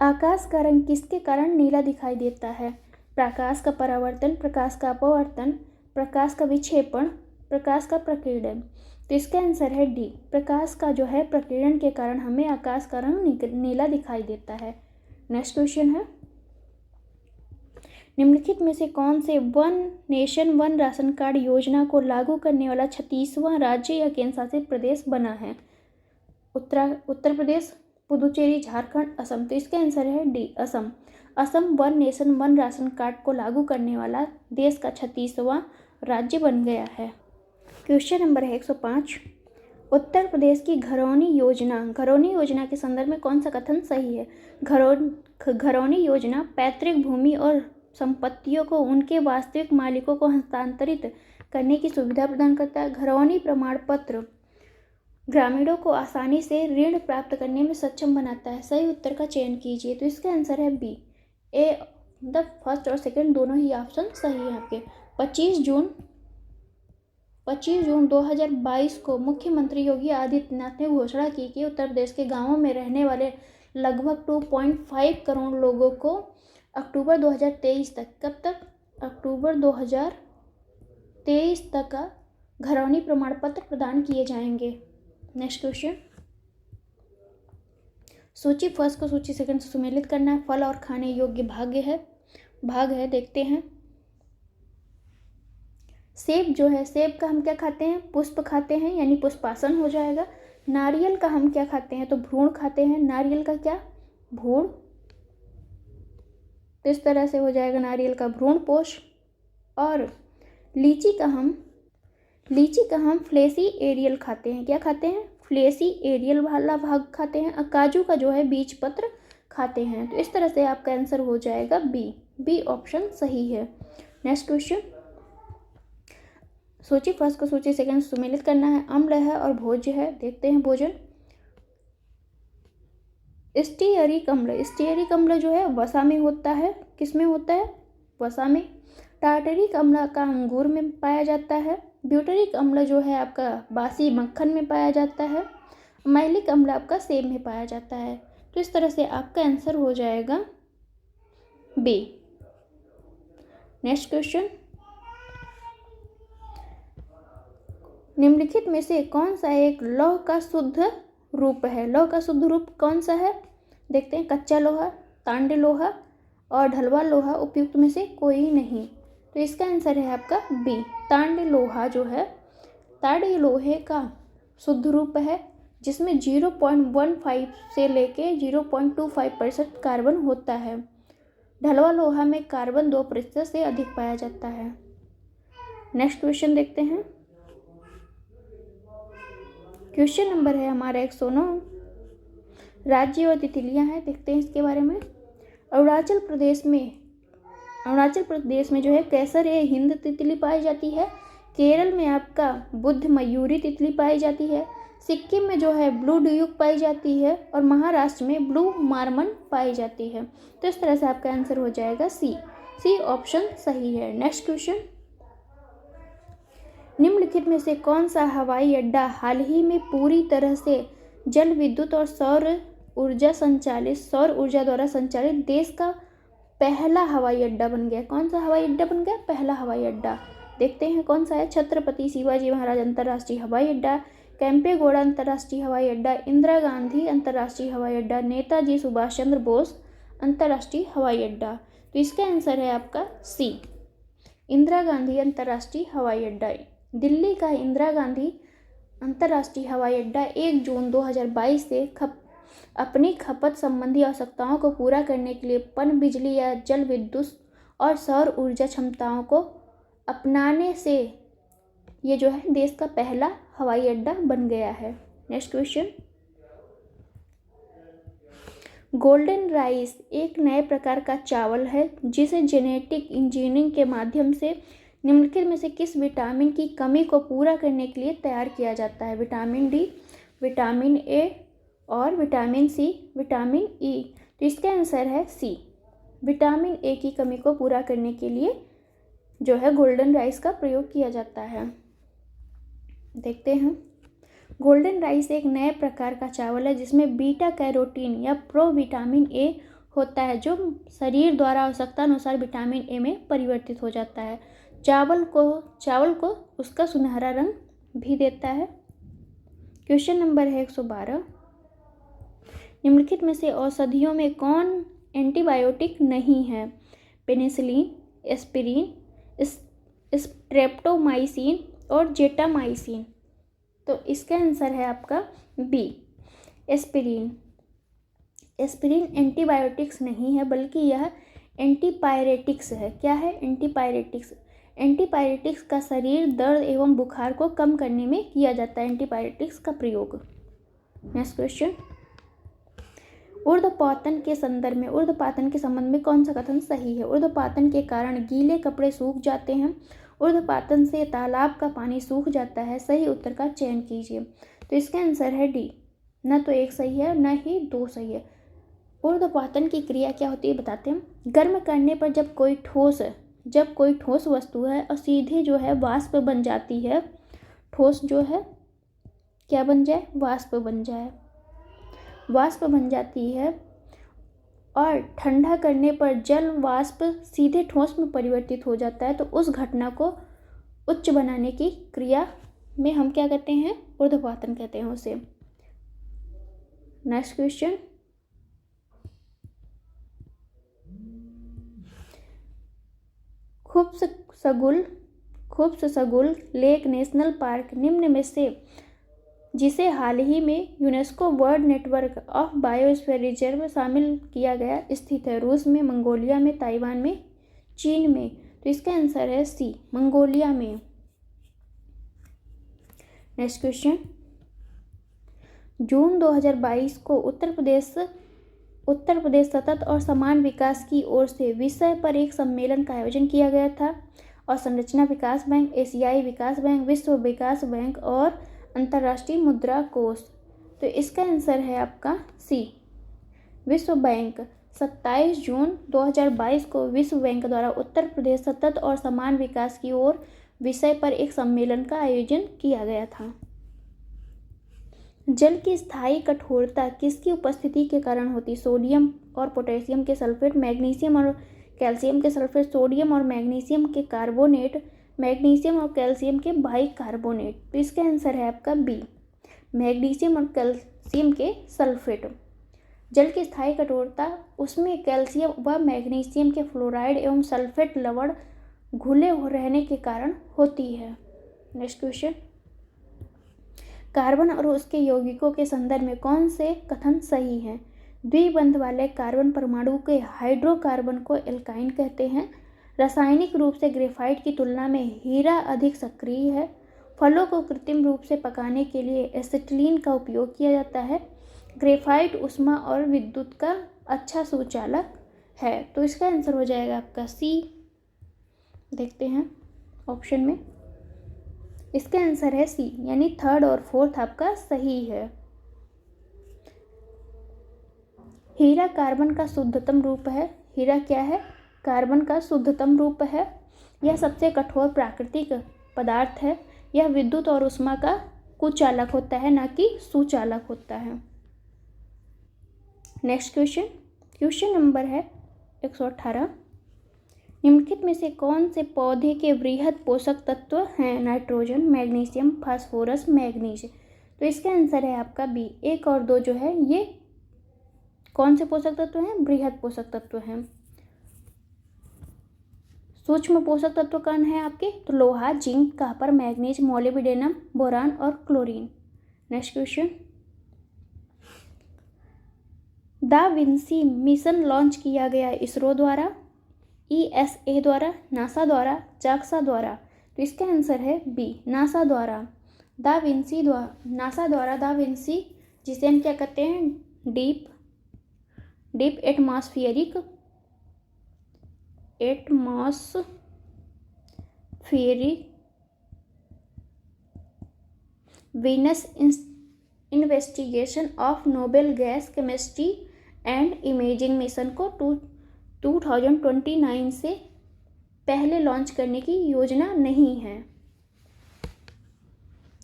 आकाश का रंग किसके कारण नीला दिखाई देता है, प्रकाश का परावर्तन, प्रकाश का अपवर्तन, प्रकाश का विक्षेपण, प्रकाश का प्रकीर्णन। तो इसका आंसर है डी, प्रकाश का जो है प्रकीर्णन के कारण हमें आकाश का रंग नीला दिखाई देता है। नेक्स्ट क्वेश्चन है, निम्नलिखित में से कौन से one nation one ration card योजना को लागू करने वाला 36वां राज्य या केंद्र शासित प्रदेश बना है, उत्तर प्रदेश, पुदुचेरी, झारखंड, असम। तो इसका आंसर है D, Assam. Assam one nation one ration card को लागू करने वाला देश का 36वां राज्य बन गया है। क्वेश्चन नंबर है 105, उत्तर प्रदेश की घरौनी योजना के संदर्भ में कौन सा कथन सही है? घरौनी योजना पैतृक भूमि और संपत्तियों को उनके वास्तविक मालिकों को हस्तांतरित करने की सुविधा प्रदान करता है। घरौनी प्रमाण पत्र ग्रामीणों को आसानी से ऋण प्राप्त करने में सक्षम बनाता है। सही उत्तर का चयन कीजिए। तो इसका आंसर है बी। ए द फर्स्ट और सेकंड दोनों ही ऑप्शन सही है आपके। 25 जून 2022 को मुख्यमंत्री योगी आदित्यनाथ ने घोषणा की कि उत्तर प्रदेश के गांवों में रहने वाले लगभग 2.5 करोड़ लोगों को अक्टूबर 2023 तक, कब तक? अक्टूबर 2023 तक का घरौनी प्रमाण पत्र प्रदान किए जाएंगे। नेक्स्ट क्वेश्चन, सूची फर्स्ट को सूची सेकंड से सुमेलित करना है। फल और खाने योग्य भाग है, देखते हैं। सेब जो है, सेब का हम क्या खाते हैं? पुष्प खाते हैं, यानी पुष्पासन हो जाएगा। नारियल का हम क्या खाते हैं? तो भ्रूण खाते हैं। नारियल का क्या? भ्रूण। तो इस तरह से हो जाएगा नारियल का भ्रूण पोष। और लीची का हम फ्लेसी एरियल खाते हैं। क्या खाते हैं? फ्लेसी एरियल वाला भाग खाते हैं। और काजू का जो है बीज पत्र खाते हैं। तो इस तरह से आपका आंसर हो जाएगा बी ऑप्शन सही है। नेक्स्ट क्वेश्चन, सूची फर्स्ट को सूची सेकंड सुमेलित करना है। अम्ल है और भोज्य है, देखते हैं भोजन। स्टीयरिक अम्ल जो है वसा में होता है। किस में होता है? वसा में। टार्टरिक अम्ल का अंगूर में पाया जाता है। ब्यूटरिक अम्ल जो है आपका बासी मक्खन में पाया जाता है। मैलिक अम्ल आपका सेब में पाया जाता है। तो इस तरह से आपका आंसर हो जाएगा बी। नेक्स्ट क्वेश्चन, निम्नलिखित में से कौन सा एक लौह का शुद्ध रूप है? लौह का शुद्ध रूप कौन सा है? देखते हैं। कच्चा लोहा, तांड लोहा और ढलवा लोहा उपयुक्त में से कोई नहीं। तो इसका आंसर है आपका बी। तांड लोहा जो है, ताड़ लोहे का शुद्ध रूप है, जिसमें 0.15 से लेके 0.25% कार्बन होता है। ढलवा लोहा में कार्बन 2% से अधिक पाया जाता है। नेक्स्ट क्वेश्चन देखते हैं। क्वेश्चन नंबर है हमारा 109। राज्य और तितलियां हैं, देखते हैं इसके बारे में। अरुणाचल प्रदेश में जो है केसर ए हिंद तितली पाई जाती है। केरल में आपका बुद्ध मयूरी तितली पाई जाती है। सिक्किम में जो है ब्लू ड्यूक पाई जाती है। और महाराष्ट्र में ब्लू मार्मन पाई जाती है। तो इस तरह से आपका आंसर हो जाएगा सी ऑप्शन सही है। नेक्स्ट क्वेश्चन, निम्नलिखित में से कौन सा हवाई अड्डा हाल ही में पूरी तरह से जल विद्युत और सौर ऊर्जा द्वारा संचालित देश का पहला हवाई अड्डा बन गया? कौन सा हवाई अड्डा बन गया? पहला हवाई अड्डा। देखते हैं कौन सा है। छत्रपति शिवाजी महाराज अंतर्राष्ट्रीय हवाई अड्डा, कैंपेगौड़ा अंतर्राष्ट्रीय हवाई अड्डा, इंदिरा गांधी अंतर्राष्ट्रीय हवाई अड्डा, नेताजी सुभाष चंद्र बोस अंतर्राष्ट्रीय हवाई अड्डा। तो इसका आंसर है आपका सी, इंदिरा गांधी अंतर्राष्ट्रीय हवाई अड्डा। दिल्ली का इंदिरा गांधी अंतर्राष्ट्रीय हवाई अड्डा 1 जून 2022 से अपनी खपत संबंधी आवश्यकताओं को पूरा करने के लिए पन बिजली या जल विद्युत और सौर ऊर्जा क्षमताओं को अपनाने से ये जो है देश का पहला हवाई अड्डा बन गया है। नेक्स्ट क्वेश्चन, गोल्डन राइस एक नए प्रकार का चावल है जिसे जेनेटिक इंजीनियरिंग के माध्यम से निम्नलिखित में से किस विटामिन की कमी को पूरा करने के लिए तैयार किया जाता है? विटामिन डी, विटामिन ए और विटामिन सी, विटामिन ई। तो इसका आंसर है सी, विटामिन ए की कमी को पूरा करने के लिए जो है गोल्डन राइस का प्रयोग किया जाता है। देखते हैं। गोल्डन राइस एक नए प्रकार का चावल है जिसमें बीटा कैरोटीन या प्रोविटामिन ए होता है, जो शरीर द्वारा आवश्यकता अनुसार विटामिन ए में परिवर्तित हो जाता है। चावल को उसका सुनहरा रंग भी देता है। क्वेश्चन नंबर है 112। निम्नलिखित में से औषधियों में कौन एंटीबायोटिक नहीं है? पेनिसिलिन, एस्पिरिन, स्ट्रेप्टोमाइसिन और जेटामाइसिन। तो इसका आंसर है आपका बी, एस्पिरिन। एस्पिरिन एंटीबायोटिक्स नहीं है बल्कि यह एंटीपायरेटिक्स है। क्या है? एंटीपायरेटिक्स। एंटीपायरेटिक्स का शरीर दर्द एवं बुखार को कम करने में किया जाता है, एंटीपायरेटिक्स का प्रयोग। नेक्स्ट क्वेश्चन, ऊर्ध्वपातन के संदर्भ में, ऊर्ध्वपातन के संबंध में कौन सा कथन सही है? ऊर्ध्वपातन के कारण गीले कपड़े सूख जाते हैं। ऊर्ध्वपातन से तालाब का पानी सूख जाता है। सही उत्तर का चयन कीजिए। तो इसका आंसर है डी। न तो एक सही है न ही दो सही है। ऊर्ध्वपातन की क्रिया क्या होती है बताते हैं। गर्म करने पर जब कोई ठोस वस्तु है और सीधे जो है वाष्प बन जाती है, ठोस जो है क्या बन जाए, वाष्प बन जाए, वाष्प बन जाती है, और ठंडा करने पर जल वाष्प सीधे ठोस में परिवर्तित हो जाता है, तो उस घटना को उच्च बनाने की क्रिया में हम क्या कहते हैं, ऊर्ध्वपातन कहते हैं उसे। Next question, Khuvsgul lake national park निम्न में से जिसे हाल ही में UNESCO world network of biosphere reserve शामिल किया गया स्थित है। रूस में, मंगोलिया में, ताइवान में, चीन में। तो इसका आंसर है सी, मंगोलिया में। नेक्स्ट क्वेश्चन, जून 2022 को उत्तर प्रदेश सतत और समान विकास की ओर से विषय पर एक सम्मेलन का आयोजन किया गया था, और संरचना विकास बैंक, एशियाई विकास बैंक, विश्व विकास बैंक और अंतर्राष्ट्रीय मुद्रा कोष। तो इसका आंसर है आपका सी, विश्व बैंक। 27 जून 2022 को विश्व बैंक द्वारा उत्तर प्रदेश सतत और समान विकास की ओर विषय पर एक सम्मेलन का आयोजन किया गया था। जल की स्थायी कठोरता किसकी उपस्थिति के कारण होती? सोडियम और पोटेशियम के सल्फेट, मैग्नीशियम और कैल्शियम के सल्फेट, सोडियम और मैग्नीशियम के कार्बोनेट, मैग्नीशियम और कैल्शियम के बाइकार्बोनेट। तो इसका आंसर है आपका बी, मैग्नीशियम और कैल्शियम के सल्फेट। जल की स्थायी कठोरता उसमें कैल्शियम व मैग्नीशियम के फ्लोराइड एवं सल्फेट लवण घुले रहने के कारण होती है। नेक्स्ट क्वेश्चन, कार्बन और उसके यौगिकों के संदर्भ में कौन से कथन सही हैं? द्विबंध वाले कार्बन परमाणु के हाइड्रोकार्बन को एल्काइन कहते हैं। रासायनिक रूप से ग्रेफाइट की तुलना में हीरा अधिक सक्रिय है। फलों को कृत्रिम रूप से पकाने के लिए एसिटिलीन का उपयोग किया जाता है। ग्रेफाइट ऊष्मा और विद्युत का अच्छा सुचालक है। तो इसका आंसर हो जाएगा आपका सी। देखते हैं ऑप्शन में, इसका आंसर है सी, यानी थर्ड और फोर्थ आपका सही है। हीरा कार्बन का शुद्धतम रूप है। हीरा क्या है? कार्बन का शुद्धतम रूप है। यह सबसे कठोर प्राकृतिक पदार्थ है। यह विद्युत और ऊष्मा का कुचालक होता है, ना कि सुचालक होता है। नेक्स्ट क्वेश्चन नंबर है 118। निम्नलिखित में से कौन से पौधे के वृहद पोषक तत्व हैं? Nitrogen, magnesium, phosphorus, manganese. तो इसका आंसर है आपका बी। 1 और 2 जो है ये कौन से पोषक तत्व हैं? वृहद पोषक तत्व हैं। सूक्ष्म पोषक तत्व कौन है आपके? तो लोहा, zinc, copper, manganese, molybdenum, boron और chlorine. Next question, da Vinci mission launch किया गया इसरो द्वारा, ESA द्वारा, नासा द्वारा, जाक्सा द्वारा। तो इसका आंसर है बी, नासा द्वारा। नासा द्वारा दा विंसी, जिसे हम क्या कहते हैं, deep atmospheric Venus investigation of noble gas chemistry and imaging mission को 2029 से पहले लॉन्च करने की योजना नहीं है।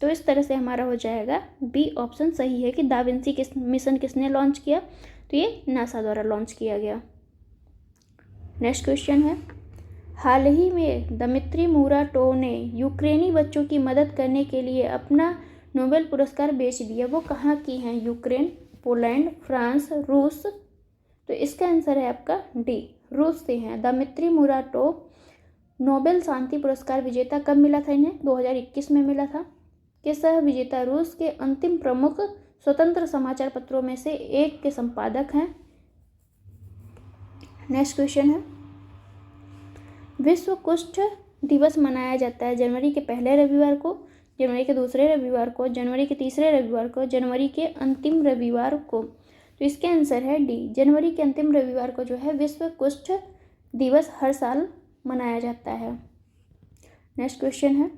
तो इस तरह से हमारा हो जाएगा बी ऑप्शन सही है कि दा विंसी मिशन किसने लॉन्च किया? तो ये नासा द्वारा लॉन्च किया गया। नेक्स्ट क्वेश्चन है, हाल ही में दमित्री मुराटोव ने यूक्रेनी बच्चों की मदद करने के लिए अपना नोबेल पुरस्कार बेच दिया। वो कहाँ की हैं? यूक्रेन, पोलैंड, फ्रांस, रूस। तो इसका आंसर है आपका डी, रूस से हैं। दमित्री मुराटोव नोबेल शांति पुरस्कार विजेता कब मिला था इन्हें? 2021 में मिला था। के सह विजेता रूस के अंतिम प्रमुख स्वतंत्र समाचार पत्रों में से एक के संपादक हैं। नेक्स्ट क्वेश्चन है, विश्व कुष्ठ दिवस मनाया जाता है? जनवरी के पहले रविवार को, जनवरी के दूसरे रविवार को, जनवरी के तीसरे रविवार को, जनवरी के अंतिम रविवार को। तो इसके आंसर है डी, जनवरी के अंतिम रविवार को जो है विश्व कुष्ठ दिवस हर साल मनाया जाता है। नेक्स्ट क्वेश्चन है,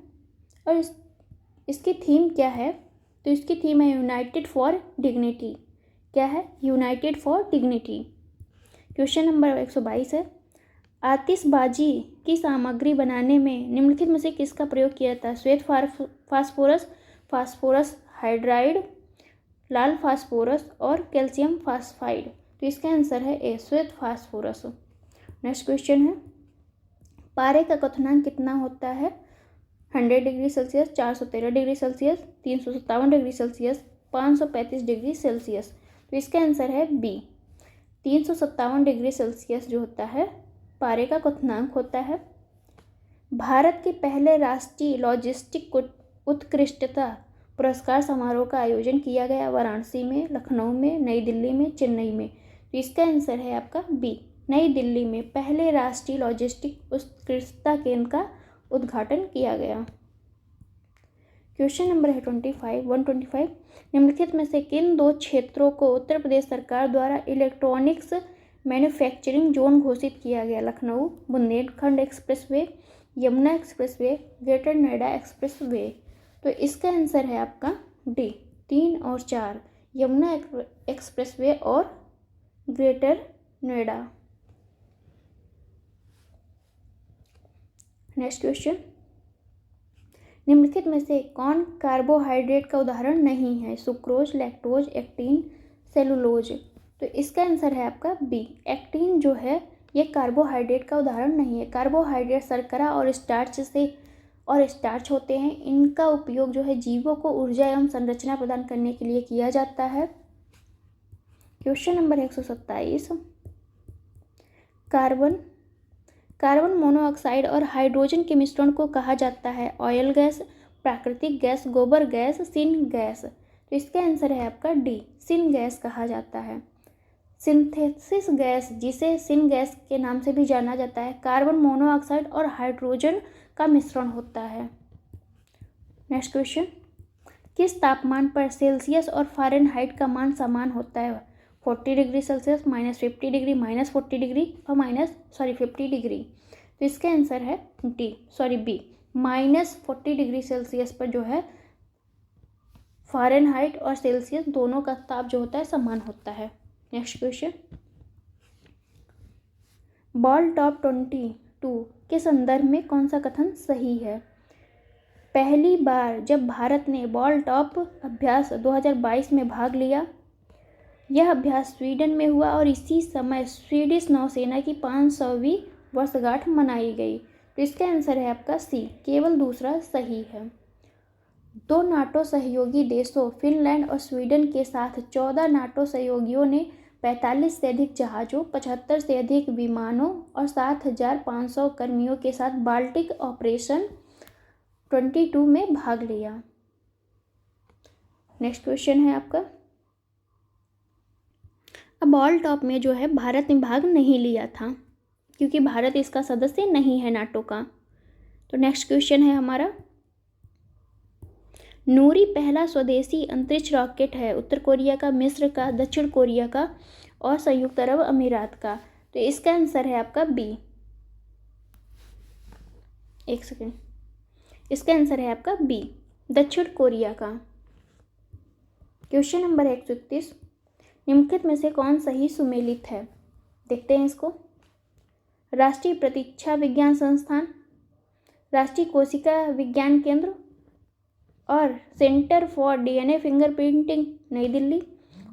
और इसकी थीम क्या है? तो इसकी थीम है यूनाइटेड फॉर डिग्निटी। क्या है? United for dignity. Question number 122 है, आतिशबाजी की सामग्री बनाने में निम्नलिखित में से किसका प्रयोग किया जाता है? श्वेत फास्फोरस, फास्फोरस हाइड्राइड, लाल फास्फोरस और कैल्शियम फास्फाइड। तो इसका आंसर है ए, श्वेत फास्फोरस। नेक्स्ट क्वेश्चन है, पारे का क्वथनांक कितना होता है? 100 degree Celsius, 413 degree Celsius, 357 degree Celsius, 535 degree Celsius. तो इसका आंसर है बी, 357 डिग्री सेल्सियस जो होता है पारे का क्वथनांक होता है। भारत के पहले राष्ट्रीय लॉजिस्टिक उत्कृष्टता पुरस्कार समारोह का आयोजन किया गया वाराणसी में, लखनऊ में, नई दिल्ली में, चेन्नई में। तो इसका आंसर है आपका बी, नई दिल्ली में पहले राष्ट्रीय लॉजिस्टिक उत्कृष्टता केंद्र का उद्घाटन किया गया। क्वेश्चन नंबर है 125, निम्नलिखित में से किन दो क्षेत्रों को उत्तर प्रदेश सरकार द्वारा इलेक्ट्रॉनिक्स मैन्युफैक्चरिंग जोन घोषित किया गया? Lucknow Bundelkhand expressway, Yamuna expressway, greater Noida expressway. तो इसका आंसर है आपका डी, 3 और 4, यमुना एक्सप्रेसवे और ग्रेटर नोएडा। नेक्स्ट क्वेश्चन, निम्नलिखित में से कौन कार्बोहाइड्रेट का उदाहरण नहीं है? Sucrose, lactose, actin, cellulose. तो इसका आंसर है आपका बी, एक्टिन जो है ये कार्बोहाइड्रेट का उदाहरण नहीं है। कार्बोहाइड्रेट शर्करा और स्टार्च होते हैं। इनका उपयोग जो है जीवों को ऊर्जा एवं संरचना प्रदान करने के लिए किया जाता है। क्वेश्चन नंबर 127, कार्बन मोनोऑक्साइड और हाइड्रोजन के मिश्रण को कहा जाता है? ऑयल गैस, प्राकृतिक गैस, गोबर गैस, सिन गैस। तो इसका आंसर है आपका डी, सिन गैस कहा जाता है। सिंथेसिस गैस, जिसे सिन गैस के नाम से भी जाना जाता है, कार्बन मोनोऑक्साइड और हाइड्रोजन का मिश्रण होता है। नेक्स्ट क्वेश्चन, किस तापमान पर सेल्सियस और फ़ारेनहाइट का मान समान होता है? 40 डिग्री सेल्सियस, -50 डिग्री, -40 डिग्री और -50 डिग्री। तो इसका आंसर है बी, -40 डिग्री सेल्सियस पर जो है फ़ारेनहाइट और सेल्सियस दोनों का ताप जो होता है समान होता है। नेक्स्ट क्वेश्चन, बॉल टॉप 22 के संदर्भ में कौन सा कथन सही है? पहली बार जब भारत ने बॉल टॉप अभ्यास 2022 में भाग लिया, यह अभ्यास स्वीडन में हुआ और इसी समय स्वीडिश नौसेना की 500वीं वर्षगांठ मनाई गई। तो इसका आंसर है आपका सी, केवल दूसरा सही है। 2 नाटो सहयोगी देशों फिनलैंड और स्वीडन के साथ 14 नाटो सहयोगियों ने 45 से अधिक जहाज़ों, 75 से अधिक विमानों और 7,500 कर्मियों के साथ बाल्टिक ऑपरेशन 22 में भाग लिया। नेक्स्ट क्वेश्चन है आपका, अब बॉल टॉप में जो है भारत ने भाग नहीं लिया था क्योंकि भारत इसका सदस्य नहीं है नाटो का। तो नेक्स्ट क्वेश्चन है हमारा, नूरी पहला स्वदेशी अंतरिक्ष रॉकेट है? उत्तर कोरिया का, मिस्र का, दक्षिण कोरिया का और संयुक्त अरब अमीरात का। तो इसका आंसर है आपका बी, एक सेकेंड, इसका आंसर है आपका बी, दक्षिण कोरिया का। क्वेश्चन नंबर 131, निम्नलिखित में से कौन सही सुमेलित है? देखते हैं इसको। राष्ट्रीय प्रतीक्षा विज्ञान संस्थान, राष्ट्रीय कोशिका विज्ञान केंद्र और सेंटर फॉर डीएनए फिंगरप्रिंटिंग नई दिल्ली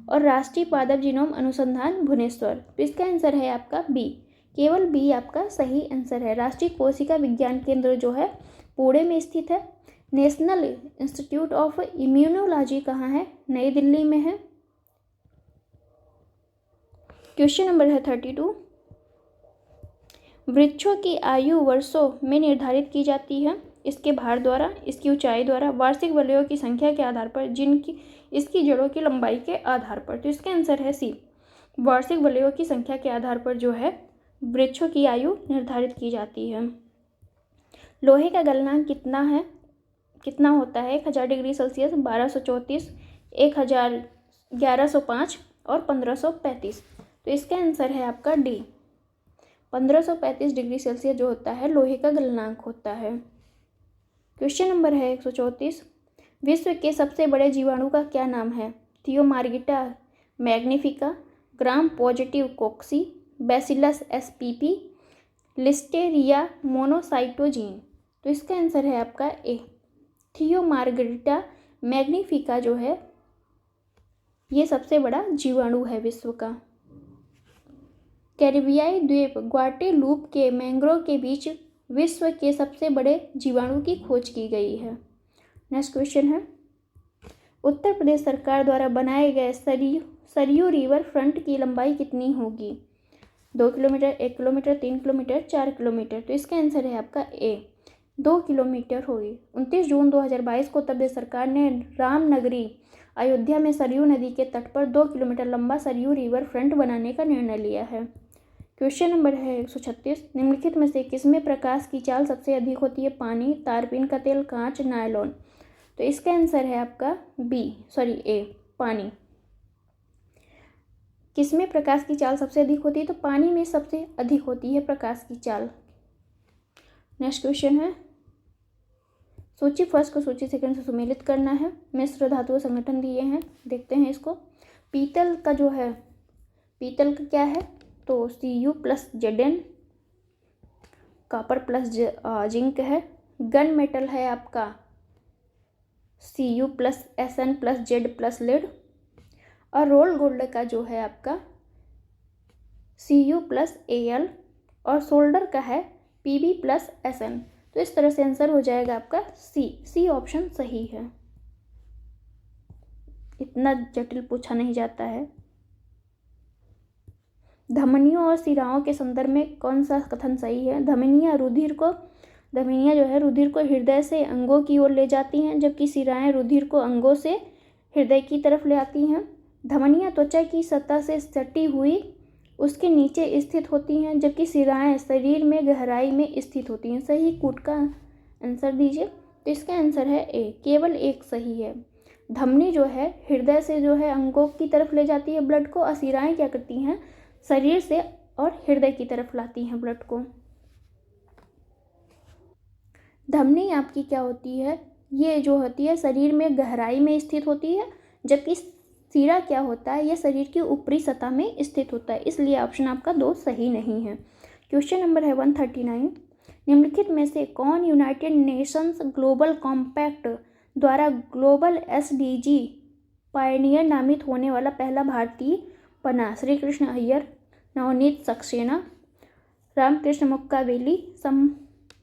और राष्ट्रीय पादप जीनोम अनुसंधान भुवनेश्वर। तो इसका आंसर है आपका बी, केवल बी आपका सही आंसर है। राष्ट्रीय कोशिका विज्ञान केंद्र जो है पुणे में स्थित है। नेशनल इंस्टीट्यूट ऑफ इम्यूनोलॉजी कहाँ है? नई दिल्ली में है। क्वेश्चन नंबर है 32, वृक्षों की आयु वर्षों में निर्धारित की जाती है? इसके भार द्वारा, इसकी ऊंचाई द्वारा, वार्षिक वलयों की संख्या के आधार पर, जिनकी इसकी जड़ों की लंबाई के आधार पर। तो इसका आंसर है सी, वार्षिक वलयों की संख्या के आधार पर जो है वृक्षों की आयु निर्धारित की जाती है। लोहे का गलनांक कितना होता है? 1000 डिग्री सेल्सियस, 1234, 1000, 1105 और 1535। तो इसका आंसर है आपका डी, 1535 डिग्री सेल्सियस जो होता है लोहे का गलनांक होता है। क्वेश्चन नंबर है 134। विश्व के सबसे बड़े जीवाणु का क्या नाम है? Thiomargarita magnifica, gram positive cocci, bacillus SPP, listeria monocytogenes. तो इसका आंसर है आपका ए, थियोमार्गिटा मैग्निफिका जो है ये सबसे बड़ा जीवाणु है विश्व का। कैरिबियाई द्वीप ग्वाटेलूप के मैंग्रोव के बीच विश्व के सबसे बड़े जीवाणु की खोज की गई है। नेक्स्ट क्वेश्चन है, उत्तर प्रदेश सरकार द्वारा बनाए गए सरयू रिवर फ्रंट की लंबाई कितनी होगी? 2 किलोमीटर, 1 किलोमीटर, 3 किलोमीटर, 4 किलोमीटर। तो इसका आंसर है आपका ए, 2 किलोमीटर होगी। 29 जून 2022 को उत्तर प्रदेश सरकार ने रामनगरी अयोध्या में सरयू नदी के तट पर 2 किलोमीटर लंबा सरयू रिवर फ्रंट बनाने का निर्णय लिया है। क्वेश्चन नंबर है 136। निम्नलिखित में से किसमें प्रकाश की चाल सबसे अधिक होती है? पानी, तारपीन का तेल, कांच, नायलॉन। तो इसका आंसर है आपका ए, पानी। किसमें प्रकाश की चाल सबसे अधिक होती है? तो पानी में सबसे अधिक होती है प्रकाश की चाल। नेक्स्ट क्वेश्चन है, सूची फर्स्ट को सूची सेकंड से सुमेलित करना है। मिश्र धातु संगठन दिए हैं, देखते हैं इसको। पीतल का जो है, पीतल का क्या है? तो Cu+Zn, कॉपर प्लस जिंक है। गन मेटल है आपका Cu+Sn+Z+ लेड। और रोल गोल्ड का जो है आपका Cu+Al। और सोल्डर का है Pb+Sn। तो इस तरह से आंसर हो जाएगा आपका सी ऑप्शन सही है। इतना जटिल पूछा नहीं जाता है। धमनियों और शिराओं के संदर्भ में कौन सा कथन सही है? धमनियां जो है रुधिर को हृदय से अंगों की ओर ले जाती हैं, जबकि शिराएं रुधिर को अंगों से हृदय की तरफ ले आती हैं। धमनियां त्वचा की सतह से सटी हुई उसके नीचे स्थित होती हैं, जबकि शिराएं शरीर में गहराई में स्थित होती हैं। सही कूट का आंसर दीजिए। तो इसका आंसर है ए, केवल एक सही है। धमनी जो है हृदय से जो है अंगों की तरफ ले जाती है ब्लड को, और शिराएं क्या करती हैं? शरीर से और हृदय की तरफ लाती हैं ब्लड को। धमनी आपकी क्या होती है? ये जो होती है शरीर में गहराई में स्थित होती है, जबकि शिरा क्या होता है? ये शरीर की ऊपरी सतह में स्थित होता है। इसलिए ऑप्शन आपका 2 सही नहीं है। क्वेश्चन नंबर है 139। निम्नलिखित में से कौन यूनाइटेड नेशंस ग्लोबल कॉम्पैक्ट द्वारा ग्लोबल SDG पायनियर नामित होने वाला पहला भारतीय बना? श्री कृष्ण अय्यर, नवनीत सक्सेना, रामकृष्ण मुक्कावेली,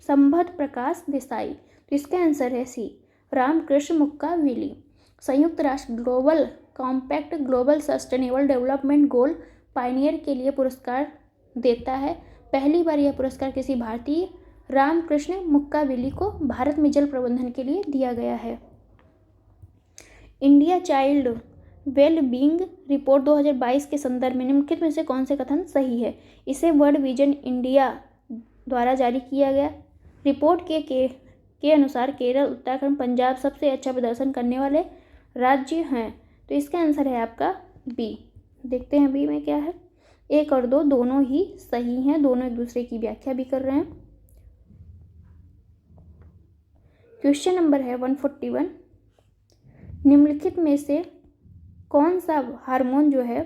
संबत प्रकाश देसाई। तो इसका आंसर है सी, रामकृष्ण मुक्कावेली। संयुक्त राष्ट्र global compact global sustainable development goal Pioneer के लिए पुरस्कार देता है। पहली बार यह पुरस्कार किसी भारतीय रामकृष्ण मुक्कावेली को भारत में जल प्रबंधन के लिए दिया गया है। India child well being report 2022 के संदर्भ में निम्नलिखित में से कौन से कथन सही है? इसे वर्ल्ड विजन इंडिया द्वारा जारी किया गया। रिपोर्ट के अनुसार केरल, उत्तराखंड, पंजाब सबसे अच्छा प्रदर्शन करने वाले राज्य हैं। तो इसका आंसर है आपका बी। देखते हैं बी में क्या है। 1 और 2 दोनों ही सही हैं, दोनों एक दूसरे की व्याख्या भी कर रहे हैं। क्वेश्चन नंबर है 141। निम्नलिखित में से कौन सा हार्मोन जो है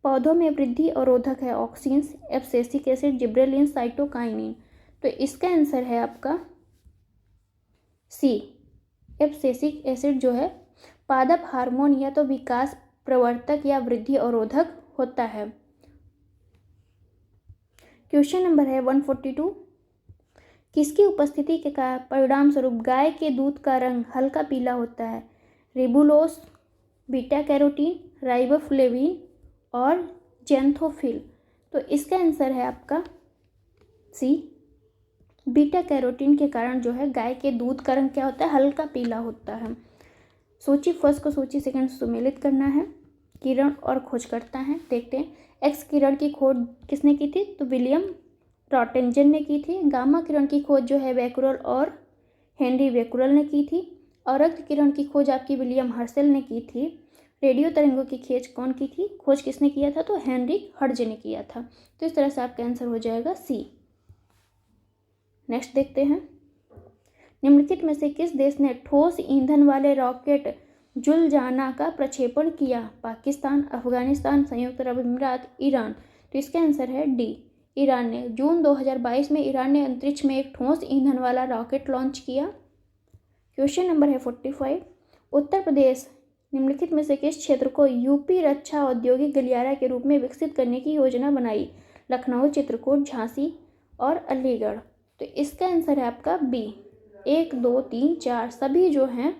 पौधों में वृद्धि अवरोधक है? Auxin, abscisic acid, gibberellin, cytokinin. तो इसका आंसर है आपका सी, एब्सिसिक एसिड जो है पादप हार्मोन या तो विकास प्रवर्तक या वृद्धि अवरोधक होता है। क्वेश्चन नंबर है 142। किसकी उपस्थिति के परिणाम स्वरूप गाय के दूध का रंग हल्का पीला होता है? रिबुलोस, बीटा कैरोटीन, राइबोफ्लेविन और जेंथोफिल। तो इसका आंसर है आपका सी, बीटा कैरोटीन के कारण जो है गाय के दूध का रंग क्या होता है? हल्का पीला होता है। सूची फर्स्ट को सूची सेकंड सुमेलित करना है। किरण और खोजकर्ता हैं, देखते हैं। एक्स किरण की खोज किसने की थी? तो विलियम रॉटंजन ने की थी। गामा किरण की खोज जो है बैकुरल और हेनरी बैकुरल ने की थी। और रक्त किरण की खोज आपकी विलियम हर्शेल ने की थी। रेडियो तरंगों की खोज कौन की थी, खोज किसने किया था, तो हेनरी हर्ट्ज ने किया था। तो इस तरह से आपका आंसर हो जाएगा सी। नेक्स्ट देखते हैं, निम्नलिखित में से किस देश ने ठोस ईंधन वाले रॉकेट जुलजाना का प्रक्षेपण किया? पाकिस्तान, अफगानिस्तान, संयुक्त अरब अमीरात, ईरान। तो इसका आंसर है डी, ईरान ने। जून 2022 में ईरान ने अंतरिक्ष में एक ठोस ईंधन वाला रॉकेट लॉन्च किया। क्वेश्चन नंबर है 45, उत्तर प्रदेश निम्नलिखित में से किस क्षेत्र को यूपी रक्षा औद्योगिक गलियारा के रूप में विकसित करने की योजना बनाई? लखनऊ, चित्रकूट, झांसी और अलीगढ़। तो इसका आंसर है आपका बी। 1, 2, 3, 4 सभी जो हैं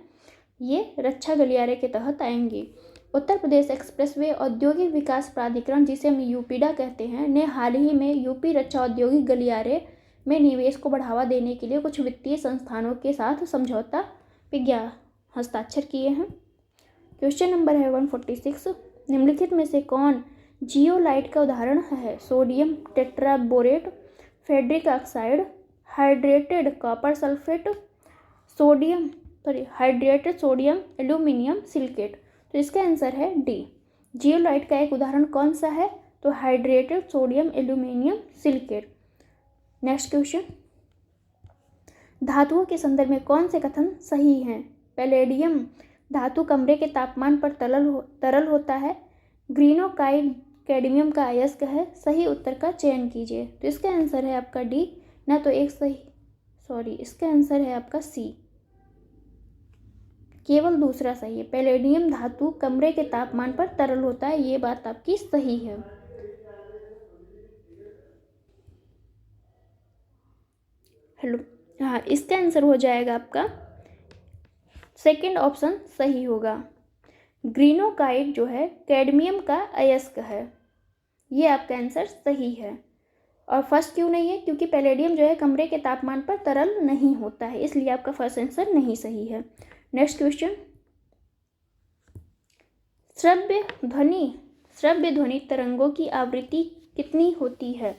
ये रक्षा गलियारे के तहत आएंगे। उत्तर प्रदेश एक्सप्रेसवे औद्योगिक विकास प्राधिकरण, जिसे हम यूपीडा कहते हैं, ने हाल ही में यूपी रक्षा औद्योगिक गलियारे में निवेश को बढ़ावा देने के लिए कुछ वित्तीय संस्थानों के साथ समझौता विज्ञापन हस्ताक्षर किए हैं। क्वेश्चन नंबर है 146, निम्नलिखित में से कौन जियोलाइट का उदाहरण है? Sodium tetraborate, Friedrich oxide, hydrated copper sulphate, hydrated sodium aluminium silicate. तो इसका आंसर है डी। जियोलाइट का एक उदाहरण कौन सा है? तो hydrated sodium aluminium silicate. Next question, धातुओं के संदर्भ में कौन से कथन सही हैं? पैलेडियम धातु कमरे के तापमान पर तरल होता है। ग्रीनोकाइट कैडमियम का अयस्क है। सही उत्तर का चयन कीजिए। तो इसका आंसर है आपका डी, ना तो एक सही इसका आंसर है आपका सी, केवल दूसरा सही है। पैलेडियम धातु कमरे के तापमान पर तरल होता है, ये बात आपकी सही है। हेलो, हाँ, इसका आंसर हो जाएगा आपका सेकंड ऑप्शन सही होगा। ग्रीनोकाइट जो है कैडमियम का अयस्क है, ये आपका आंसर सही है। और फर्स्ट क्यों नहीं है? क्योंकि पैलेडियम जो है कमरे के तापमान पर तरल नहीं होता है, इसलिए आपका फर्स्ट आंसर नहीं सही है। नेक्स्ट क्वेश्चन, श्रव्य ध्वनि तरंगों की आवृत्ति कितनी होती है?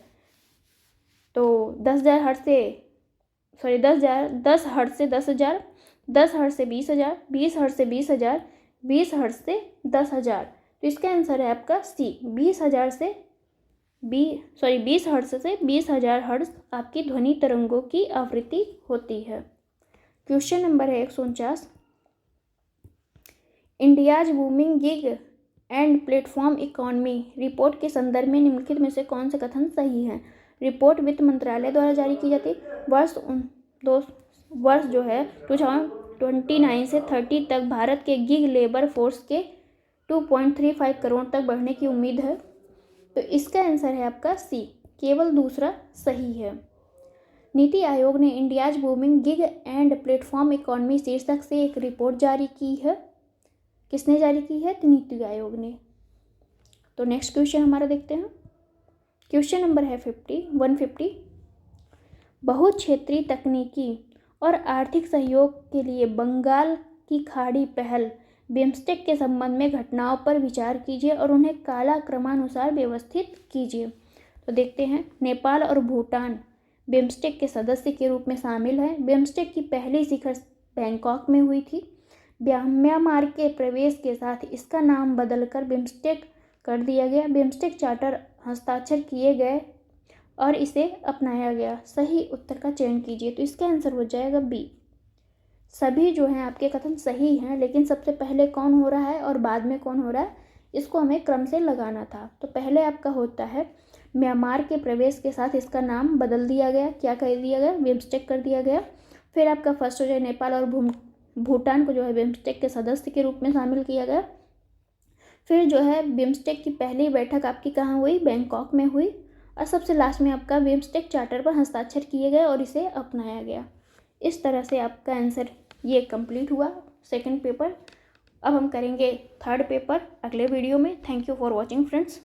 तो 10,000 हर्ट्ज से 10 हर्ट्ज से 10,000, 10 हर्ट्ज से 20,000, 20 हर्ट्ज से 20,000, 20 हर्ट्ज से 10,000। तो इसका आंसर है आपका सी, 20 हर्ट्ज से 20,000 हर्ट्ज आपकी ध्वनि तरंगों की आवृत्ति होती है। क्वेश्चन नंबर है 149, India's booming gig and platform economy report के संदर्भ में निम्नलिखित में से कौन से कथन सही हैं? रिपोर्ट वित्त मंत्रालय द्वारा जारी की जाती है। वर्ष जो है 2029 से 30 तक भारत के गिग लेबर फोर्स के 2.35 करोड़ तक बढ़ने की उम्मीद है। तो इसका आंसर है आपका सी, केवल दूसरा सही है। नीति आयोग ने India's booming gig and platform economy शीर्षक से एक रिपोर्ट जारी की है। किसने जारी की है? तो नीति आयोग ने। तो नेक्स्ट क्वेश्चन हमारा देखते हैं। क्वेश्चन नंबर है 150, बहुक्षेत्रीय तकनीकी और आर्थिक सहयोग के लिए बंगाल की खाड़ी पहल बिम्स्टेक के संबंध में घटनाओं पर विचार कीजिए और उन्हें कालक्रमानुसार व्यवस्थित कीजिए। तो देखते हैं, नेपाल और भूटान बिम्स्टेक के सदस्य के रूप में शामिल है। बिम्स्टेक की पहली शिखर बैंकॉक में हुई थी। म्यांमार के प्रवेश के साथ इसका नाम बदलकर बिम्स्टेक कर दिया गया। बिम्स्टेक चार्टर हस्ताक्षर किए गए और इसे अपनाया गया। सही उत्तर का चयन कीजिए। तो इसका आंसर हो जाएगा बी। सभी जो हैं आपके कथन सही हैं, लेकिन सबसे पहले कौन हो रहा है और बाद में कौन हो रहा है, इसको हमें क्रम से लगाना था। तो पहले आपका होता है म्यांमार के प्रवेश के साथ इसका नाम बदल दिया गया। क्या कर दिया गया? बिम्स्टेक कर दिया गया। फिर आपका फर्स्ट हो जाए नेपाल और भूटान को जो है बिम्स्टेक के सदस्य के रूप में शामिल किया गया। फिर जो है बिम्स्टेक की पहली बैठक आपकी कहाँ हुई? बैंकॉक में हुई। और सबसे लास्ट में आपका बिम्स्टेक चार्टर पर हस्ताक्षर किए गए और इसे अपनाया गया। इस तरह से आपका आंसर ये कंप्लीट हुआ सेकंड पेपर। अब हम करेंगे थर्ड पेपर अगले वीडियो में। Thank you for watching friends.